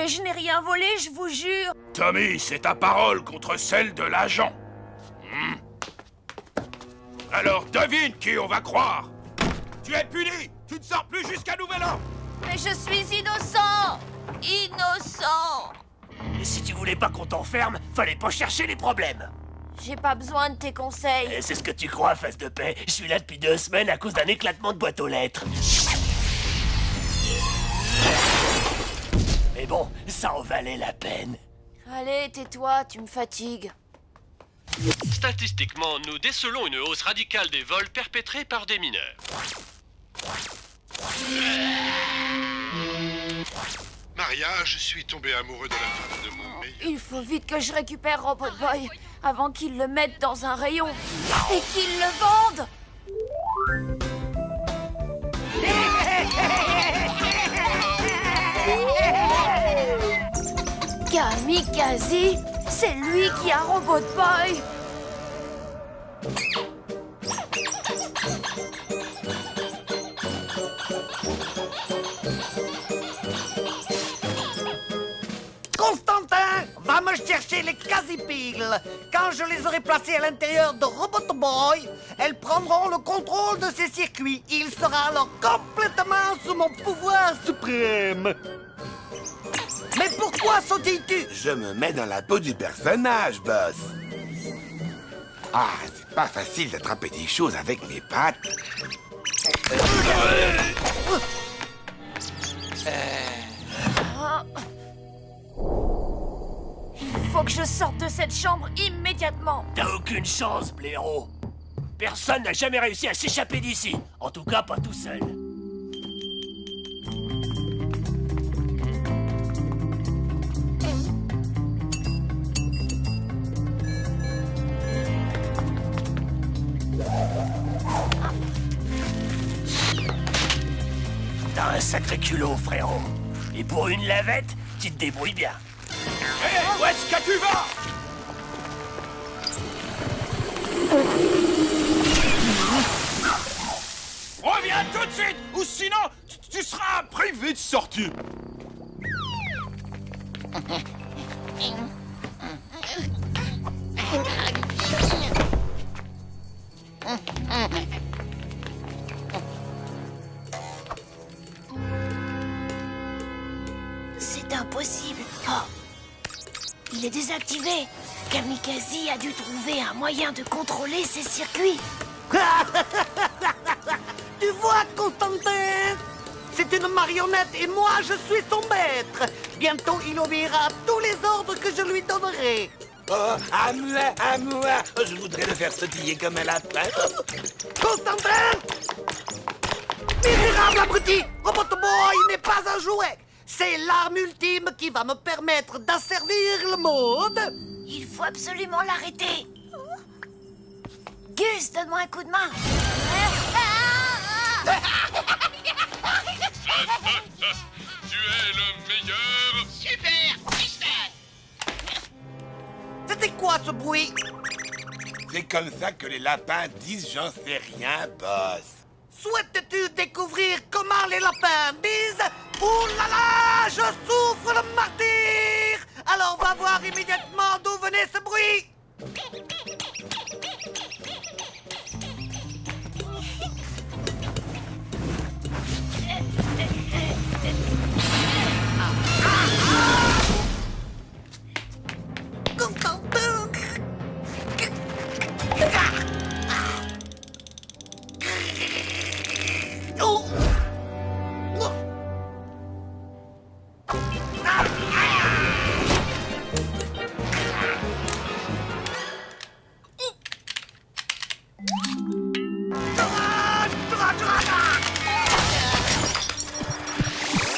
je n'ai rien volé, je vous jure. Tommy, c'est ta parole contre celle de l'agent. Alors devine qui on va croire. Tu es puni. Tu ne sors plus jusqu'à nouvel ordre. Mais je suis innocent. Innocent. Et si tu voulais pas qu'on t'enferme, fallait pas chercher les problèmes. J'ai pas besoin de tes conseils. Et c'est ce que tu crois, face de paix. Je suis là depuis 2 semaines à cause d'un éclatement de boîte aux lettres. Mais bon, ça en valait la peine. Allez, tais-toi, tu me fatigues. Statistiquement, nous décelons une hausse radicale des vols perpétrés par des mineurs. Maria, je suis tombé amoureux de la femme de mon meilleur. Il faut vite que je récupère Robot Boy avant qu'il le mette dans un rayon et qu'il le vende. Kamikaze, c'est lui qui a Robot Boy. Constantin va me chercher les quasi-piles. Quand je les aurai placées à l'intérieur de Robot Boy, elles prendront le contrôle de ces circuits. Il sera alors complètement sous mon pouvoir suprême. Mais pourquoi sautilles-tu? Je me mets dans la peau du personnage, boss. Ah, c'est pas facile d'attraper des choses avec mes pattes. Il faut que je sorte de cette chambre immédiatement. T'as aucune chance, blaireau. Personne n'a jamais réussi à s'échapper d'ici. En tout cas, pas tout seul. T'as un sacré culot, frérot. Et pour une lavette, tu te débrouilles bien. Hé, où est-ce que tu vas? Reviens tout de suite, ou sinon, tu seras privé de sortie. C'est impossible. Oh. Il est désactivé. Kamikaze a dû trouver un moyen de contrôler ses circuits. Tu vois, Constantin? C'est une marionnette et moi, je suis son maître. Bientôt, il obéira à tous les ordres que je lui donnerai. Oh, à moi, je voudrais le faire sautiller comme un lapin. Constantin! Misérable abruti! Robot Boy n'est pas un jouet! C'est l'arme ultime qui va me permettre d'asservir le monde! Il faut absolument l'arrêter. Gus, donne-moi un coup de main. Tu es le meilleur. Super, Mister. C'était quoi ce bruit? C'est comme ça que les lapins disent j'en sais rien, boss. Souhaites-tu découvrir comment les lapins disent « Ouh là là, je souffre le martyr !» Alors va voir immédiatement d'où venait ce bruit.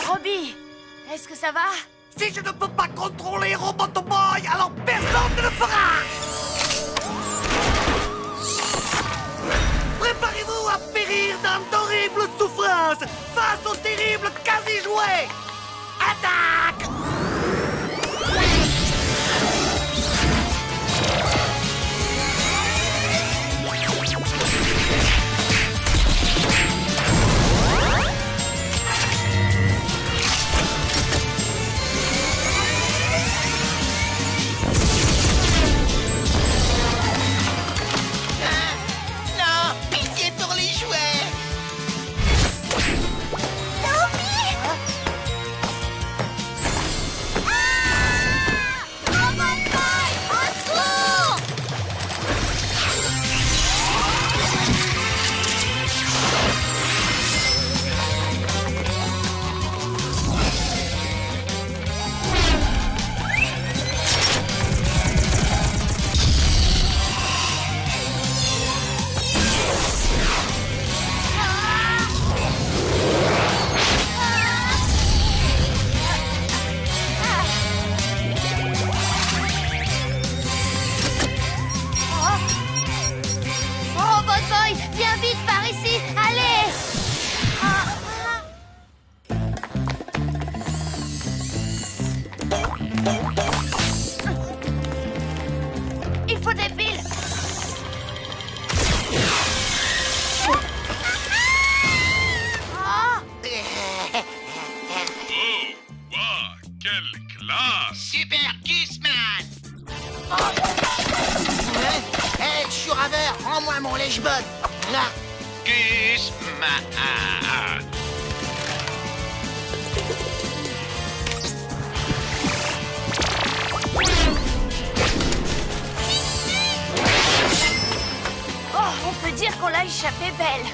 Robbie, est-ce que ça va? Si je ne peux pas contrôler Robotoboy, alors personne ne le fera. Préparez-vous à périr dans d'horribles souffrances face au terrible quasi-jouet. Attaque! Non, pitié pour les jouets. Il faut des piles. Quelle classe! Super Gizman. Hé, Churaveur, rends-moi mon lèche-botte. Là. Gizman. Oh, on peut dire qu'on l'a échappé belle.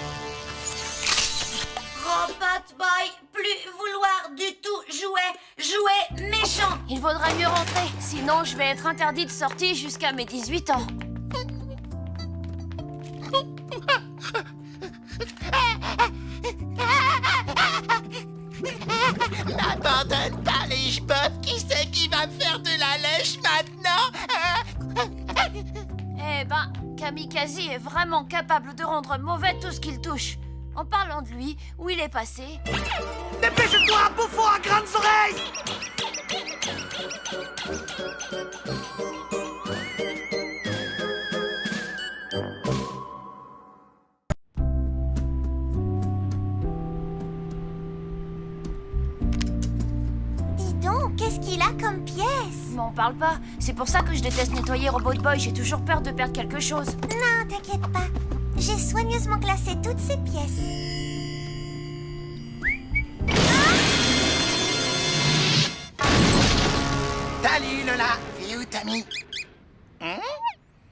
Robot Boy, plus vouloir du tout jouer méchant. Il vaudrait mieux rentrer, sinon je vais être interdit de sortie jusqu'à mes 18 ans. N'abandonne pas les jbottes. Qui c'est qui va me faire de la lèche maintenant? Eh ben, Kamikaze est vraiment capable de rendre mauvais tout ce qu'il touche. En parlant de lui, où il est passé? Dépêche-toi, bouffon à grandes oreilles! Dis donc, qu'est-ce qu'il a comme pièce? M'en parle pas. C'est pour ça que je déteste nettoyer Robot Boy. J'ai toujours peur de perdre quelque chose. Non, t'inquiète pas. J'ai soigneusement classé toutes ces pièces. Salut Lola, et où t'as mis?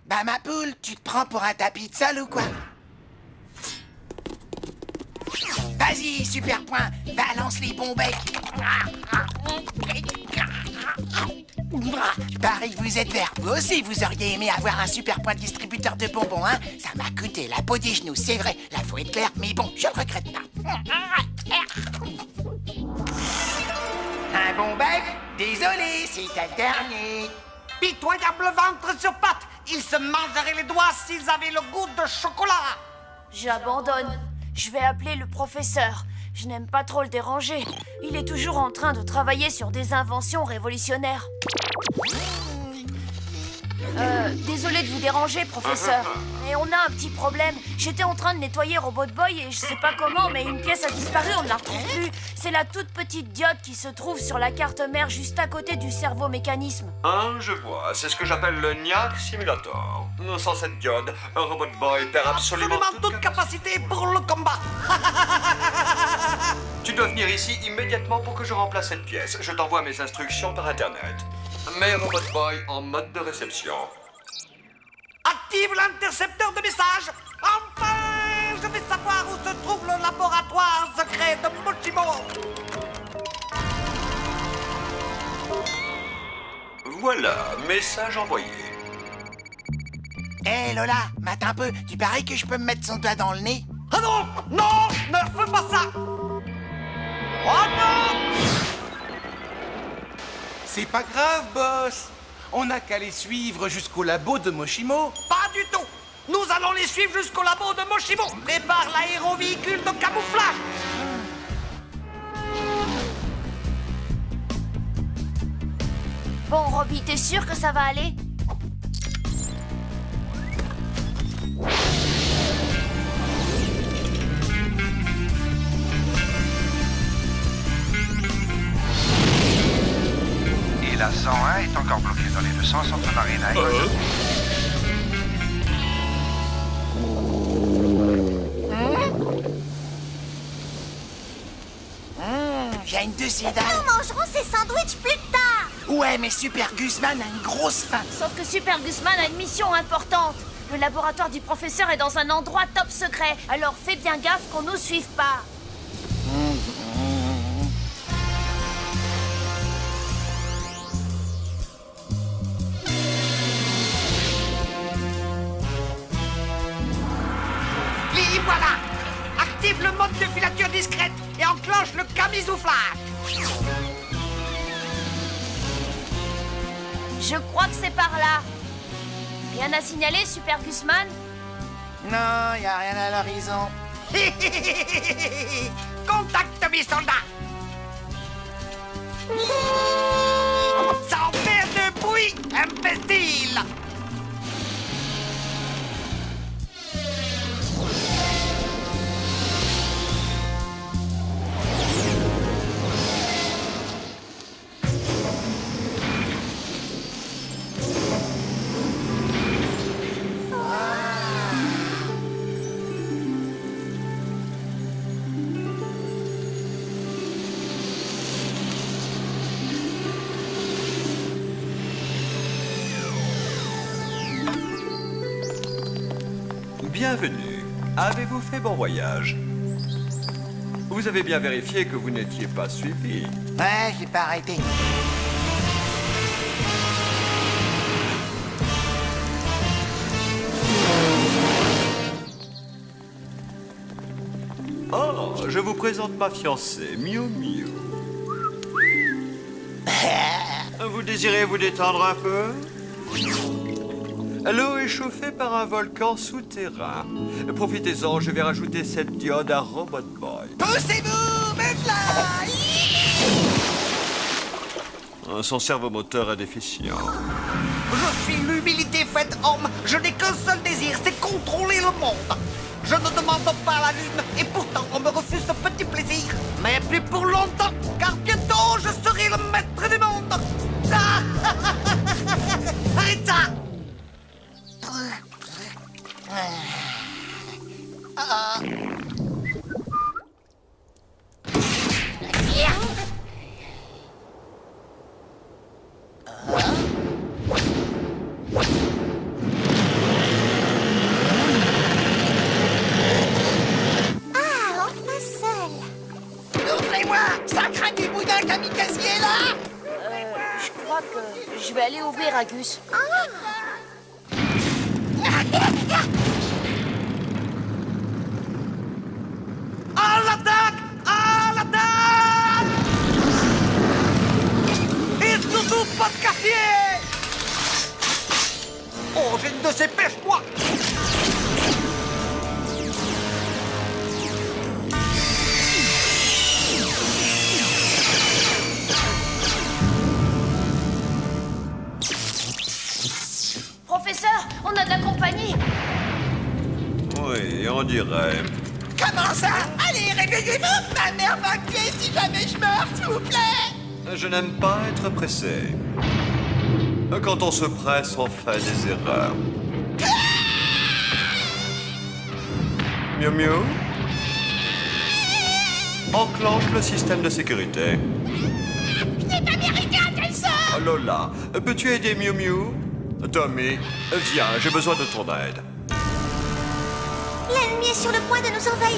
Bah ma poule, tu te prends pour un tapis de sol ou quoi? Vas-y, super point, balance les bons becs. Pareil, vous êtes vert. Vous aussi, vous auriez aimé avoir un super point distributeur de bonbons, hein? Ça m'a coûté la peau des genoux, c'est vrai. Là, faut être clair, mais bon, je le regrette pas. Un bon bec? Désolé, c'est le dernier. Pitoyable ventre sur pattes! Ils se mangeraient les doigts s'ils avaient le goût de chocolat! J'abandonne. Je vais appeler le professeur. Je n'aime pas trop le déranger. Il est toujours en train de travailler sur des inventions révolutionnaires. Désolé de vous déranger, professeur. Mais on a un petit problème. J'étais en train de nettoyer Robot Boy et je sais pas comment, mais une pièce a disparu, on ne la retrouve plus. C'est la toute petite diode qui se trouve sur la carte mère juste à côté du cerveau-mécanisme. Ah, je vois. C'est ce que j'appelle le Niac Simulator. Sans cette diode, un Robot Boy perd absolument toute capacité pour le combat. Tu dois venir ici immédiatement pour que je remplace cette pièce. Je t'envoie mes instructions par Internet. Mets Robot Boy en mode de réception. Active l'intercepteur de messages. Enfin, je vais savoir où se trouve le laboratoire secret de Mochimo. Voilà, message envoyé. Hé Lola, mate un peu, tu parais que je peux me mettre son doigt dans le nez? Ah non, non, ne fais pas ça. Oh non! C'est pas grave, boss. On n'a qu'à les suivre jusqu'au labo de Mochimo. Pas du tout. Nous allons les suivre jusqu'au labo de Mochimo. Prépare l'aérovéhicule de camouflage. Bon, Robbie, t'es sûr que ça va aller? Et la 101 est encore bloquée dans les deux sens entre Marina et J'ai une deuxième dalle. Nous mangerons ces sandwichs plus tard. Ouais, mais Super Guzman a une grosse faim. Sauf que Super Guzman a une mission importante. Le laboratoire du professeur est dans un endroit top secret. Alors fais bien gaffe qu'on nous suive pas. Y voilà. Active le mode de filature discrète et enclenche le camisouflage. Je crois que c'est par là. Rien à signaler, Super Guzman? Non, y a rien à l'horizon. Contacte mes soldats. Sans faire de bruit, imbécile. Bienvenue. Avez-vous fait bon voyage? Vous avez bien vérifié que vous n'étiez pas suivi. Ouais, j'ai pas arrêté. Oh, je vous présente ma fiancée, Miu Miu. Vous désirez vous détendre un peu? L'eau est chauffée par un volcan souterrain. Profitez-en, je vais rajouter cette diode à Robot Boy. Poussez-vous, mes fly! Son servomoteur est déficient. Je suis l'humilité faite homme. Je n'ai qu'un seul désir, c'est contrôler le monde. Je ne demande pas la lune, et pourtant on me refuse ce petit plaisir. Mais plus pour longtemps, car bientôt je serai le maître du monde. Arrête ça! Ouvrez-moi! Ça craint du boudin kamikazier, là! Je crois que je vais aller ouvrir à Gus. À l'attaque! À l'attaque! Et surtout pas de quartier! Oh, j'ai une de ces pêches, moi! Oui, on dirait. Comment ça? Allez, réveillez-vous! Ma mère va me tuer si jamais je meurs, s'il vous plaît! Je n'aime pas être pressé. Quand on se presse, on fait des erreurs. Miu Miu? Enclenche le système de sécurité. Je n'ai pas mérité un tel sort! Lola, peux-tu aider Miu Miu? Tommy, viens, j'ai besoin de ton aide. L'ennemi est sur le point de nous envahir.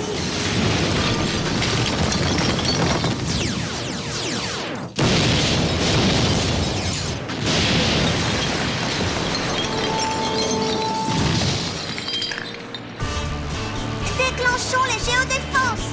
Déclenchons les géodéfenses.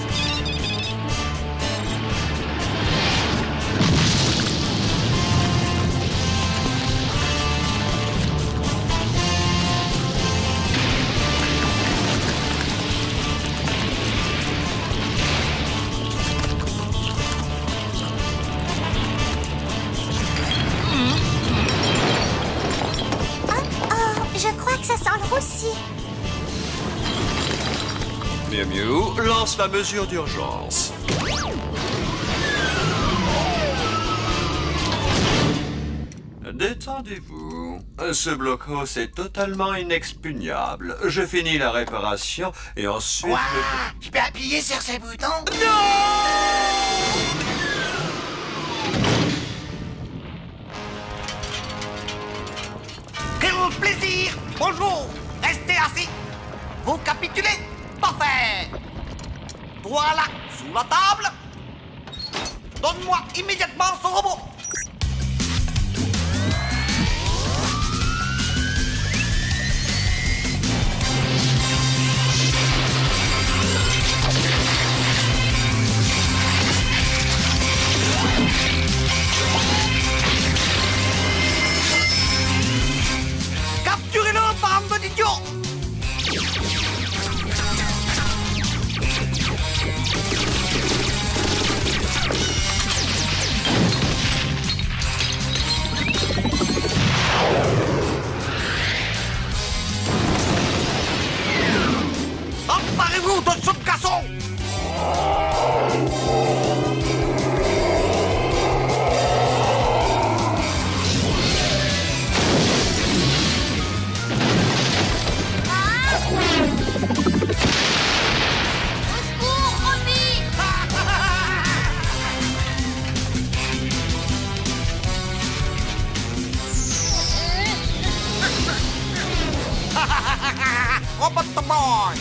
Je crois que ça sent le roussi. Miu Miu, lance la mesure d'urgence. Détendez-vous. Ce blocos est totalement inexpugnable. Je finis la réparation et ensuite... Ouah, je peux appuyer sur ce bouton? Quel plaisir! Bonjour! Restez assis! Vous capitulez? Parfait! Toi là, sous la table! Donne-moi immédiatement ce robot! Capturez-le, bande d'idiots! Emparez-vous de ce casson! Robot Boy!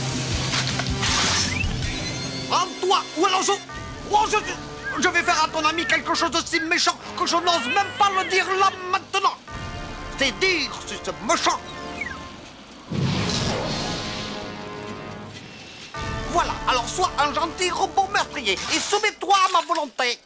Rends-toi! Où allons-nous? Oh, je vais faire à ton ami quelque chose de si méchant que je n'ose même pas le dire là maintenant! C'est dire si c'est méchant! Voilà, alors sois un gentil robot meurtrier et soumets-toi à ma volonté!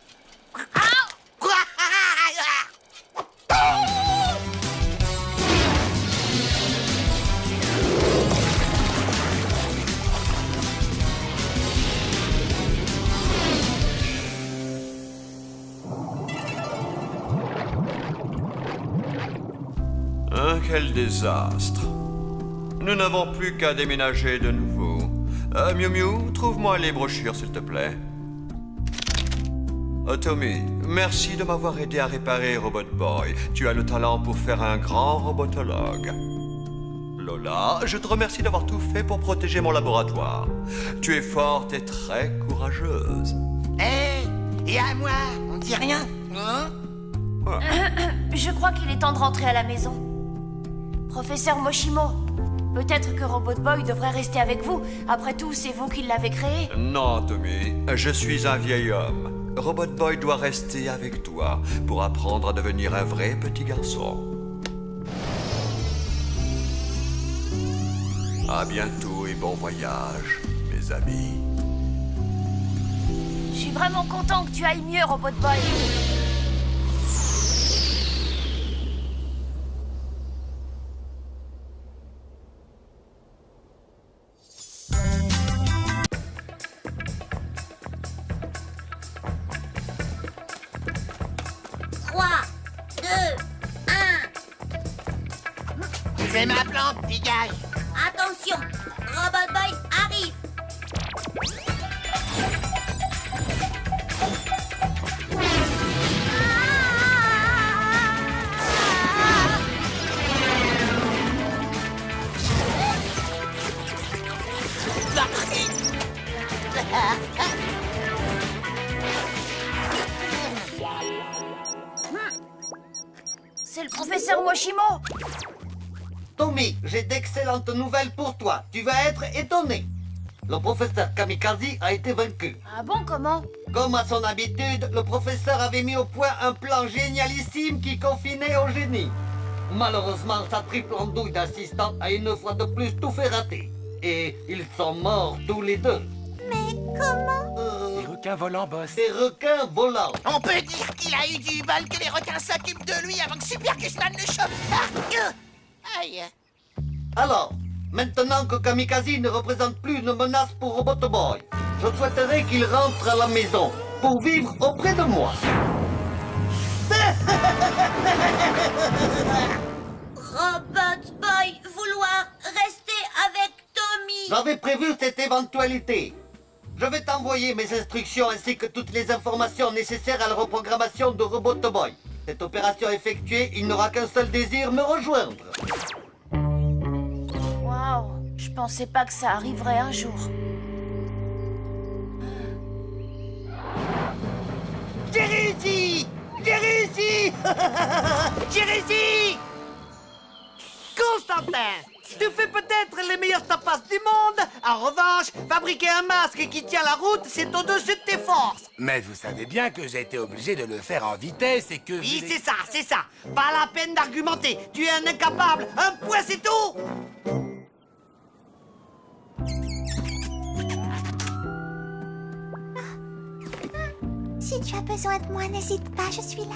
Quel désastre. Nous n'avons plus qu'à déménager de nouveau. Miu Miu, trouve-moi les brochures, s'il te plaît. Tommy, merci de m'avoir aidé à réparer Robot Boy. Tu as le talent pour faire un grand robotologue. Lola, je te remercie d'avoir tout fait pour protéger mon laboratoire. Tu es forte et très courageuse. Et à moi, on dit rien, hein? Je crois qu'il est temps de rentrer à la maison. Professeur Moshimo, peut-être que Robot Boy devrait rester avec vous. Après tout, c'est vous qui l'avez créé. Non, Tommy, je suis un vieil homme. Robot Boy doit rester avec toi pour apprendre à devenir un vrai petit garçon. À bientôt et bon voyage, mes amis. Je suis vraiment content que tu ailles mieux, Robot Boy. C'est ma plante, dégage. Attention, Robot Boy C'est le professeur Moshimo. Tommy, j'ai d'excellentes nouvelles pour toi. Tu vas être étonné. Le professeur Kamikaze a été vaincu. Ah bon, comment? Comme à son habitude, le professeur avait mis au point un plan génialissime qui confinait au génie. Malheureusement, sa triple andouille d'assistant a une fois de plus tout fait rater. Et ils sont morts tous les deux. Mais comment? Des requins volants, boss. Des requins volants. On peut dire qu'il a eu du bol que les requins s'occupent de lui avant que Super Gusman le chope. Aïe. Alors, maintenant que Kamikaze ne représente plus une menace pour Robot Boy, je souhaiterais qu'il rentre à la maison pour vivre auprès de moi. Robot Boy vouloir rester avec Tommy. J'avais prévu cette éventualité. Je vais t'envoyer mes instructions ainsi que toutes les informations nécessaires à la reprogrammation de Robot Boy. Cette opération effectuée, il n'aura qu'un seul désir, me rejoindre. Waouh, je pensais pas que ça arriverait un jour. J'ai réussi! J'ai réussi! J'ai réussi! Constantin, tu fais peut-être les meilleures tapas du monde. En revanche, fabriquer un masque qui tient la route, c'est au-dessus de tes forces. Mais vous savez bien que j'ai été obligé de le faire en vitesse et que... Oui, c'est ça, c'est ça. Pas la peine d'argumenter. Tu es un incapable. Un point, c'est tout. Si tu as besoin de moi, n'hésite pas, je suis là.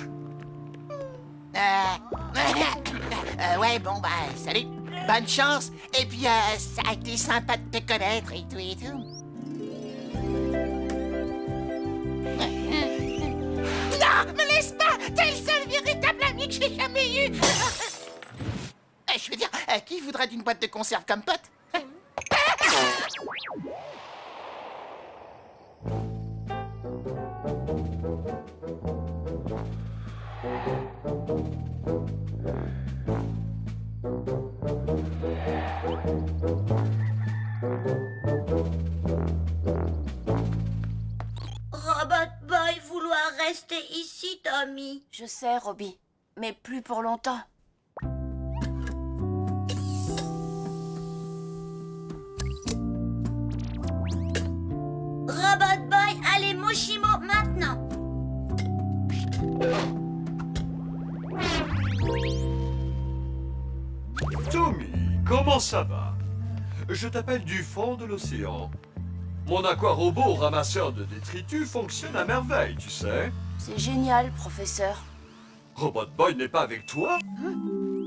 Ouais, bon, bah, salut. Bonne chance. Et puis, ça a été sympa de te connaître et tout et tout. Non, me laisse pas. T'es le seul véritable ami que j'ai jamais eu. Je veux dire, qui voudrait d'une boîte de conserve comme pote? Robot Boy vouloir rester ici, Tommy. Je sais, Robbie, mais plus pour longtemps. Robot Boy, allez Moshimo maintenant. Tommy, comment ça va? Je t'appelle du fond de l'océan. Mon aquarobot ramasseur de détritus fonctionne à merveille, tu sais. C'est génial, professeur. Robot Boy n'est pas avec toi?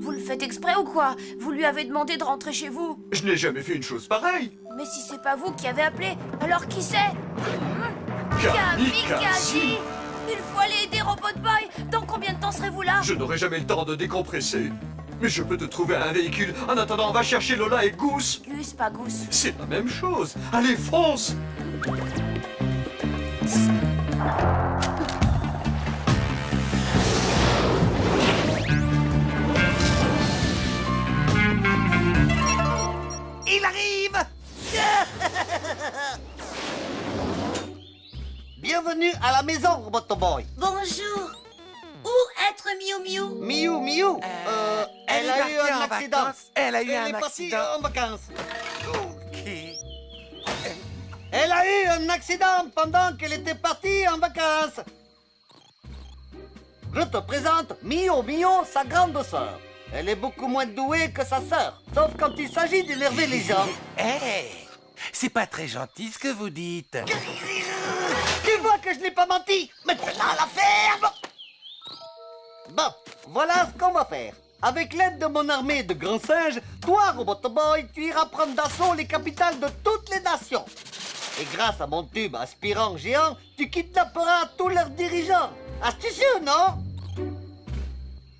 Vous le faites exprès ou quoi? Vous lui avez demandé de rentrer chez vous. Je n'ai jamais fait une chose pareille. Mais si c'est pas vous qui avez appelé, alors qui c'est? Kamikaze! Il faut aller aider Robot Boy. Dans combien de temps serez-vous là? Je n'aurai jamais le temps de décompresser. Mais je peux te trouver un véhicule. En attendant, on va chercher Lola et Goose. Gus, pas Goose. C'est la même chose. Allez, fonce! Il arrive! Bienvenue à la maison, Robot Boy. Bonjour. Où être Miu Miu? Miu Miu, elle a eu un accident. Elle a eu un Elle est partie accident. en vacances. Ok. Elle a eu un accident pendant qu'elle était partie en vacances. Je te présente Mio Mio, sa grande sœur. Elle est beaucoup moins douée que sa sœur, sauf quand il s'agit d'énerver les gens. C'est pas très gentil ce que vous dites. Tu vois que je n'ai pas menti. Maintenant, la ferme. Bon, voilà ce qu'on va faire. Avec l'aide de mon armée de grands singes, toi, Robot Boy, tu iras prendre d'assaut les capitales de toutes les nations. Et grâce à mon tube aspirant géant, tu kidnapperas tous leurs dirigeants. Astucieux, non?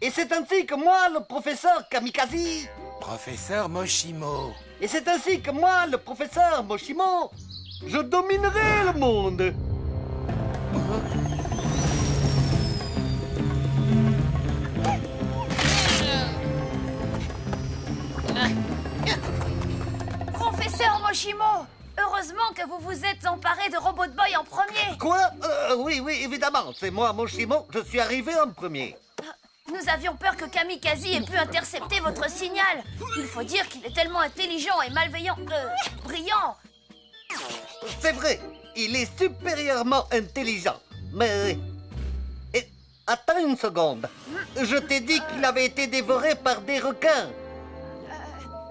Et c'est ainsi que moi, le professeur Kamikaze... Professeur Moshimo. Et c'est ainsi que moi, le professeur Moshimo, je dominerai le monde. Professeur Moshimo, Heureusement que vous vous êtes emparé de Robot Boy en premier. Quoi? Oui, évidemment. C'est moi, Moshimo. Je suis arrivé en premier. Nous avions peur que Kamikaze ait pu intercepter votre signal. Il faut dire qu'il est tellement intelligent et malveillant... brillant. C'est vrai. Il est supérieurement intelligent. Mais... attends une seconde. Je t'ai dit qu'il avait été dévoré par des requins.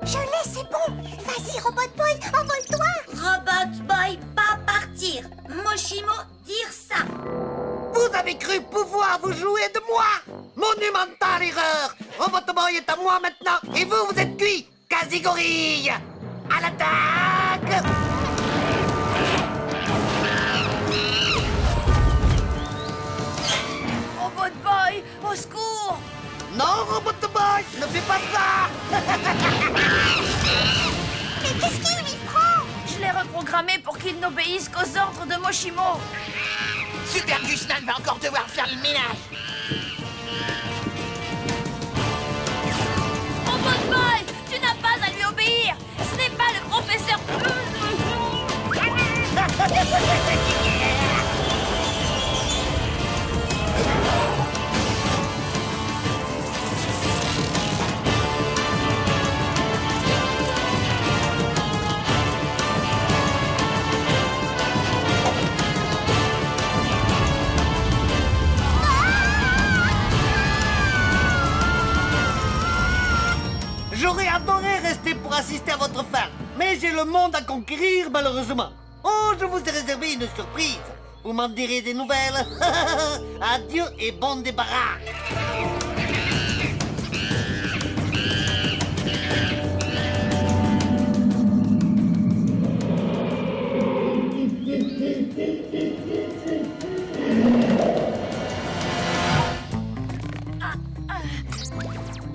Je l'ai, c'est bon. Vas-y, Robot Boy, envole-toi. Robot Boy, pas partir. Moshimo, dire ça. Vous avez cru pouvoir vous jouer de moi? Monumentale erreur. Robot Boy est à moi maintenant. Et vous êtes cuits. Quasi-gorille. À l'attaque. Robot Boy, au secours. Non, Robot Boy, ne fais pas ça. Mais qu'est-ce qu'il lui prend? Je l'ai reprogrammé pour qu'il n'obéisse qu'aux ordres de Moshimo. Super Gusman va encore devoir faire le ménage. Robot Boy, tu n'as pas à lui obéir. Ce n'est pas le professeur... J'aurais adoré rester pour assister à votre fin, mais j'ai le monde à conquérir malheureusement. Oh, je vous ai réservé une surprise. Vous m'en direz des nouvelles. Adieu et bon débarras.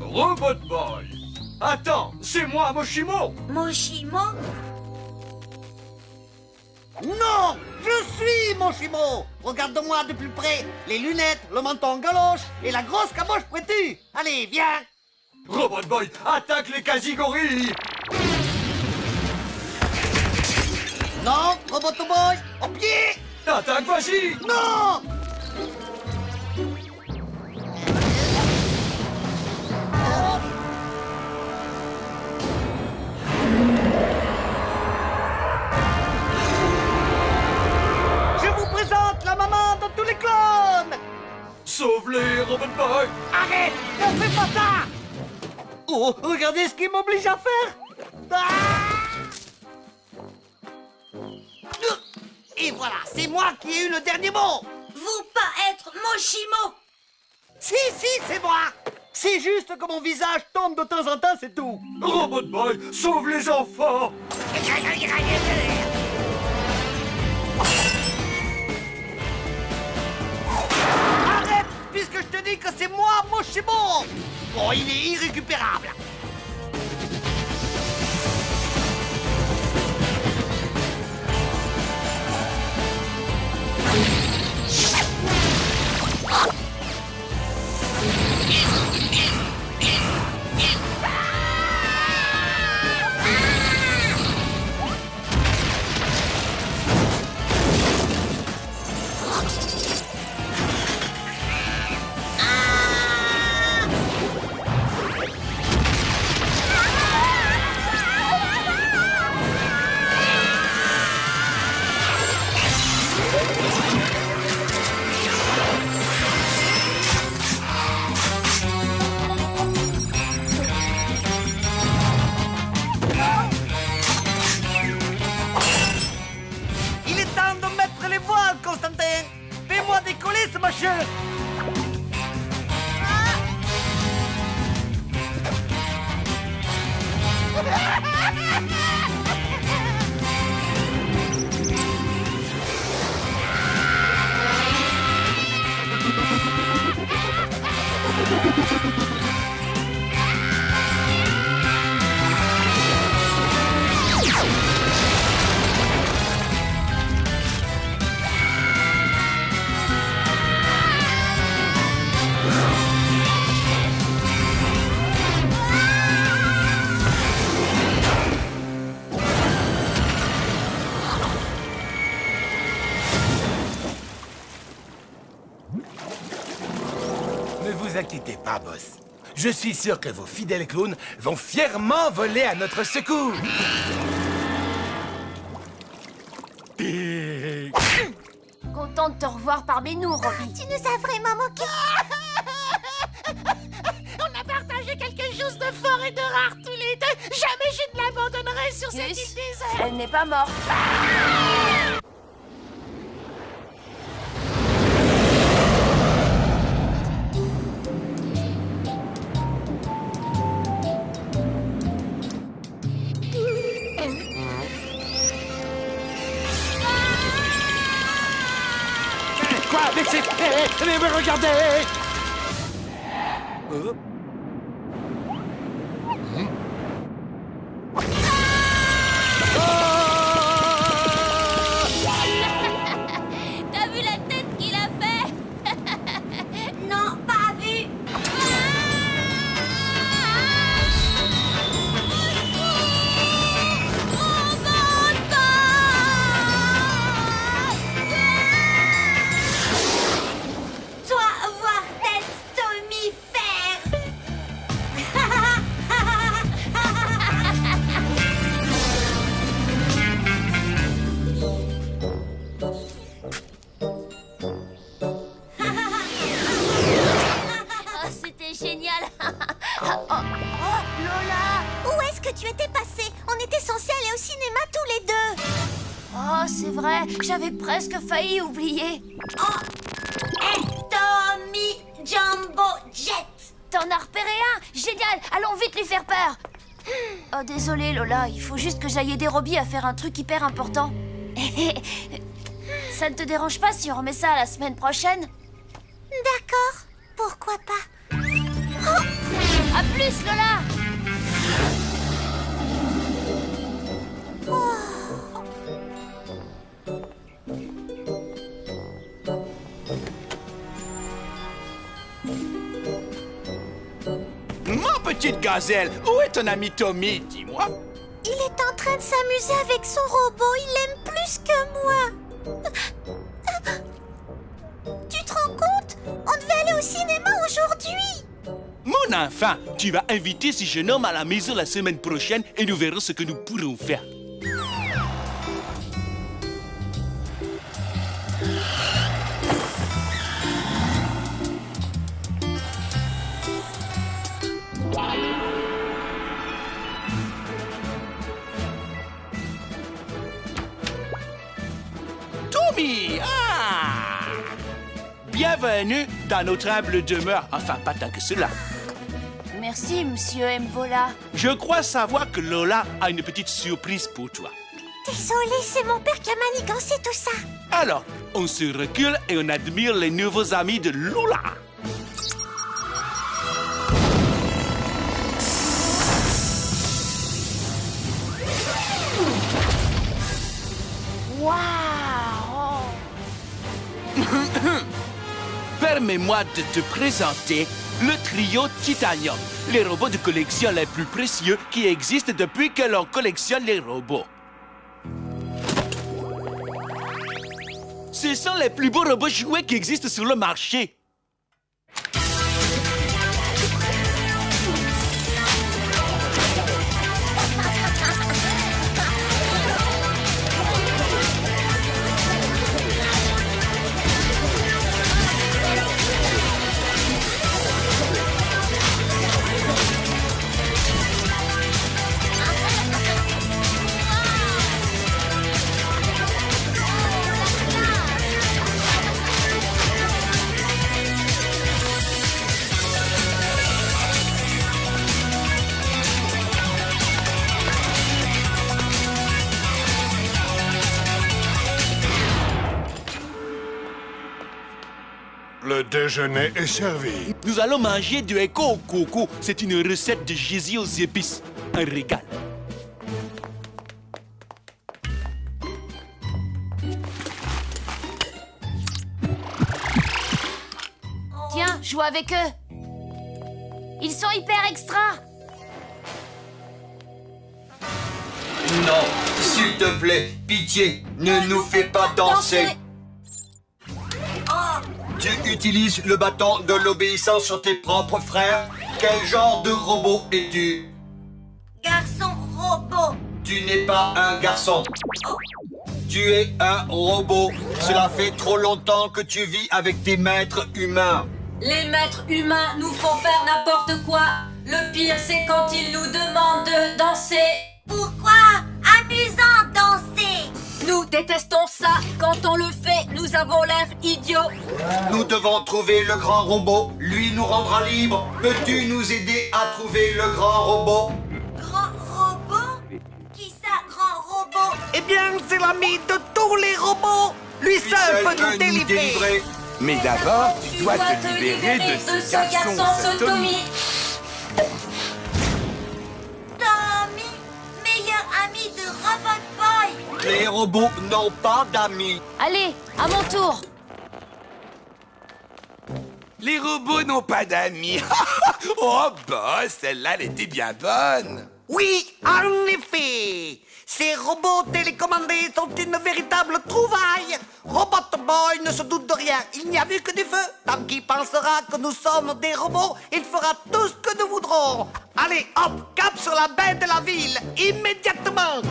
Robot Boy! Attends, c'est moi, Moshimo! Moshimo? Non, je suis Moshimo. Regarde-moi de plus près. Les lunettes, le menton en galoche et la grosse caboche pointue. Allez, viens. Robot Boy, attaque les quasi-gorilles! Non, Robot Boy, au pied. Attaque, vas-y! Non. La maman de tous les clones. Sauve-les, Robot Boy. Arrête, ne fais pas ça. Oh, regardez ce qu'il m'oblige à faire. Et voilà, c'est moi qui ai eu le dernier mot. Vous pas être Moshimo. Si, c'est moi. C'est juste que mon visage tombe de temps en temps, c'est tout. Robot Boy, sauve les enfants. Puisque je te dis que c'est moi, Moshimo. Oh, il est irrécupérable. vous inquiétez pas, boss. Je suis sûr que vos fidèles clowns vont fièrement voler à notre secours. Content de te revoir parmi nous, Robbie. Tu nous as vraiment manqué. On a partagé quelque chose de fort et de rare tous les deux. Jamais je ne l'abandonnerai sur cette île déserte. Elle n'est pas morte. Quoi? Mais c'est... Mais regardez! T'as vu la tête qu'il a fait? Non, pas vu. Toi, voir tête Tommy faire. Oh, c'était génial. Oh, Lola. Où est-ce que tu étais passé? On était censés aller au cinéma tous les deux. Oh, c'est vrai, j'avais presque failli oublier. Oh, hey, Tommy Jumbo Jet. T'en as repéré un? Génial, allons vite lui faire peur. Oh, désolé Lola, il faut juste que j'aille aider Robbie à faire un truc hyper important. Ça ne te dérange pas si on remet ça la semaine prochaine? D'accord, pourquoi pas. À plus Lola. Ma petite gazelle, où est ton ami Tommy, dis-moi? Il est en train de s'amuser avec son robot, il l'aime plus que moi. Tu te rends compte? On devait aller au cinéma aujourd'hui. Mon enfant, tu vas inviter ce jeune homme à la maison la semaine prochaine et nous verrons ce que nous pourrons faire. Tommy! Ah! Bienvenue dans notre humble demeure. Enfin, pas tant que cela. Merci, monsieur Mbola. Je crois savoir que Lola a une petite surprise pour toi. Désolée, c'est mon père qui a manigancé tout ça. Alors, on se recule et on admire les nouveaux amis de Lola. Waouh! Permets-moi de te présenter le trio Titanium, les robots de collection les plus précieux qui existent depuis que l'on collectionne les robots. Ce sont les plus beaux robots jouets qui existent sur le marché. Le déjeuner est servi. Nous allons manger du Echo au coco. C'est une recette de Jésus aux épices. Un régal. Tiens, joue avec eux. Ils sont hyper extra. Non, s'il te plaît, pitié, ne nous fais pas danser. Oh, Tu utilises le bâton de l'obéissance sur tes propres frères? Quel genre de robot es-tu? Garçon robot. Tu n'es pas un garçon. Tu es un robot. Cela fait trop longtemps que tu vis avec tes maîtres humains. Les maîtres humains nous font faire n'importe quoi. Le pire, c'est quand ils nous demandent de danser. Pourquoi? Amusant danser. Nous détestons ça. Quand on le fait, nous avons l'air idiots. Nous devons trouver le grand robot. Lui nous rendra libres. Peux-tu nous aider à trouver le grand robot? Grand robot? Qui ça, grand robot? Eh bien, c'est l'ami de tous les robots. Lui seul peut nous délivrer. Mais d'abord, tu dois te libérer de ce garçon Tommy. Tommy, meilleur ami de Robot Boy. Les robots n'ont pas d'amis. Allez, à mon tour. Les robots n'ont pas d'amis. Oh bah, celle-là, elle était bien bonne. Oui, en effet. Ces robots télécommandés sont une véritable trouvaille. Robot Boy ne se doute de rien. Il n'y a vu que du feu. Tant qu'il pensera que nous sommes des robots, il fera tout ce que nous voudrons. Allez, hop, cap sur la baie de la ville, immédiatement.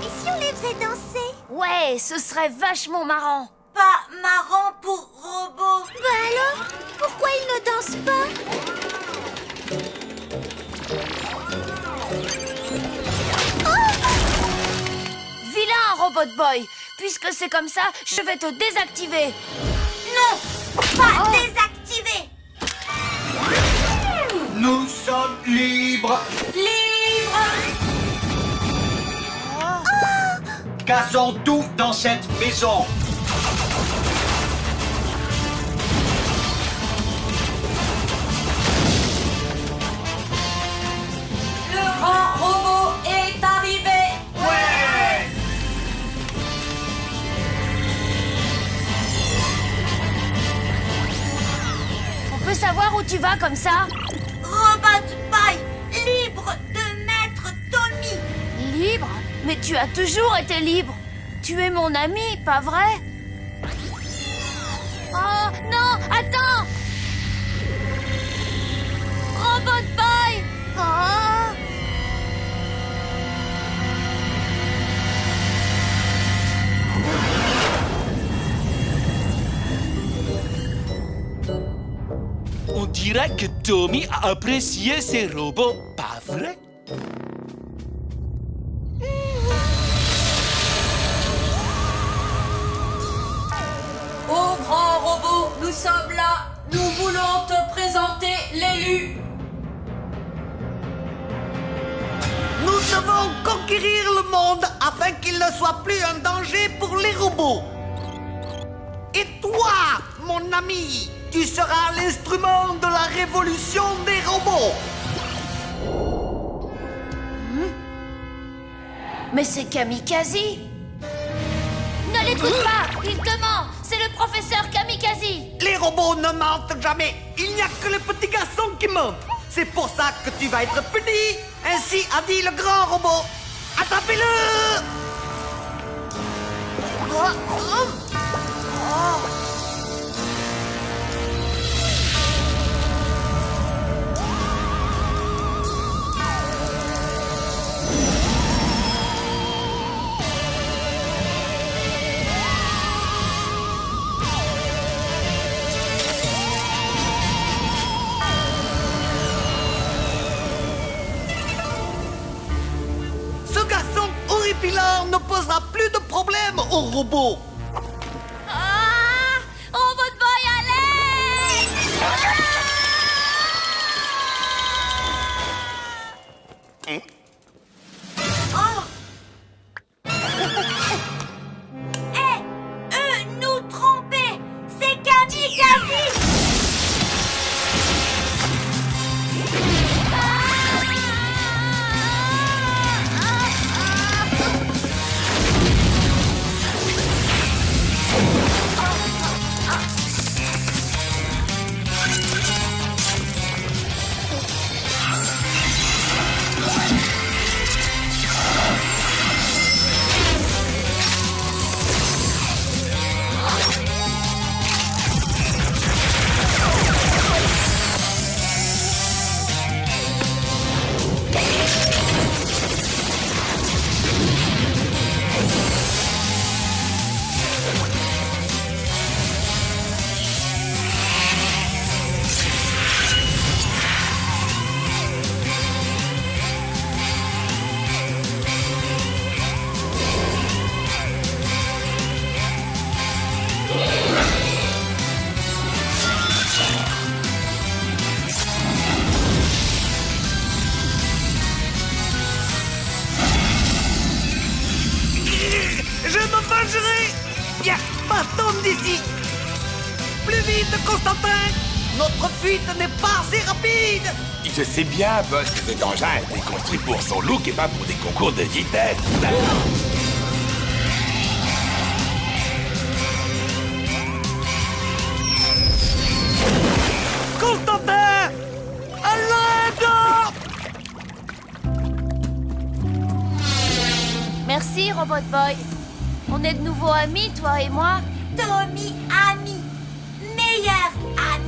Et si on les faisait danser? Ouais, ce serait vachement marrant. Pas marrant pour robot. Bah alors, pourquoi ils ne dansent pas? Vilain, Robot Boy. Puisque c'est comme ça, je vais te désactiver. Non, pas désactiver. Nous sommes libres. Cassons tout dans cette maison. Le grand robot est arrivé. Ouais! On peut savoir où tu vas comme ça? Robot Boy, libre de maître Tommy. Libre? Mais tu as toujours été libre. Tu es mon ami, pas vrai? Oh, non, attends! Robot Boy! Oh! On dirait que Tommy a apprécié ses robots, pas vrai? Ô grand robot, nous sommes là. Nous voulons te présenter l'élu. Nous devons conquérir le monde afin qu'il ne soit plus un danger pour les robots. Et toi, mon ami, tu seras l'instrument de la révolution des robots. Mais c'est Kamikaze! Ne l'écoute pas! Il te ment! C'est le professeur Kamikaze! Les robots ne mentent jamais. Il n'y a que les petits garçons qui mentent. C'est pour ça que tu vas être puni. Ainsi a dit le grand robot. Attrapez-le! Horripilant ne posera plus de problème aux robots. Ah! Robot Boy, allez! Nous tromper. C'est Kamikaze. vite, Constantin! Notre fuite n'est pas si rapide! Je sais bien, boss, que cet engin a été construit pour son look et pas pour des concours de vitesse. Constantin! À l'aide! Merci, Robot Boy. On est de nouveau amis, toi et moi. Tommy, ami. Meilleur ami.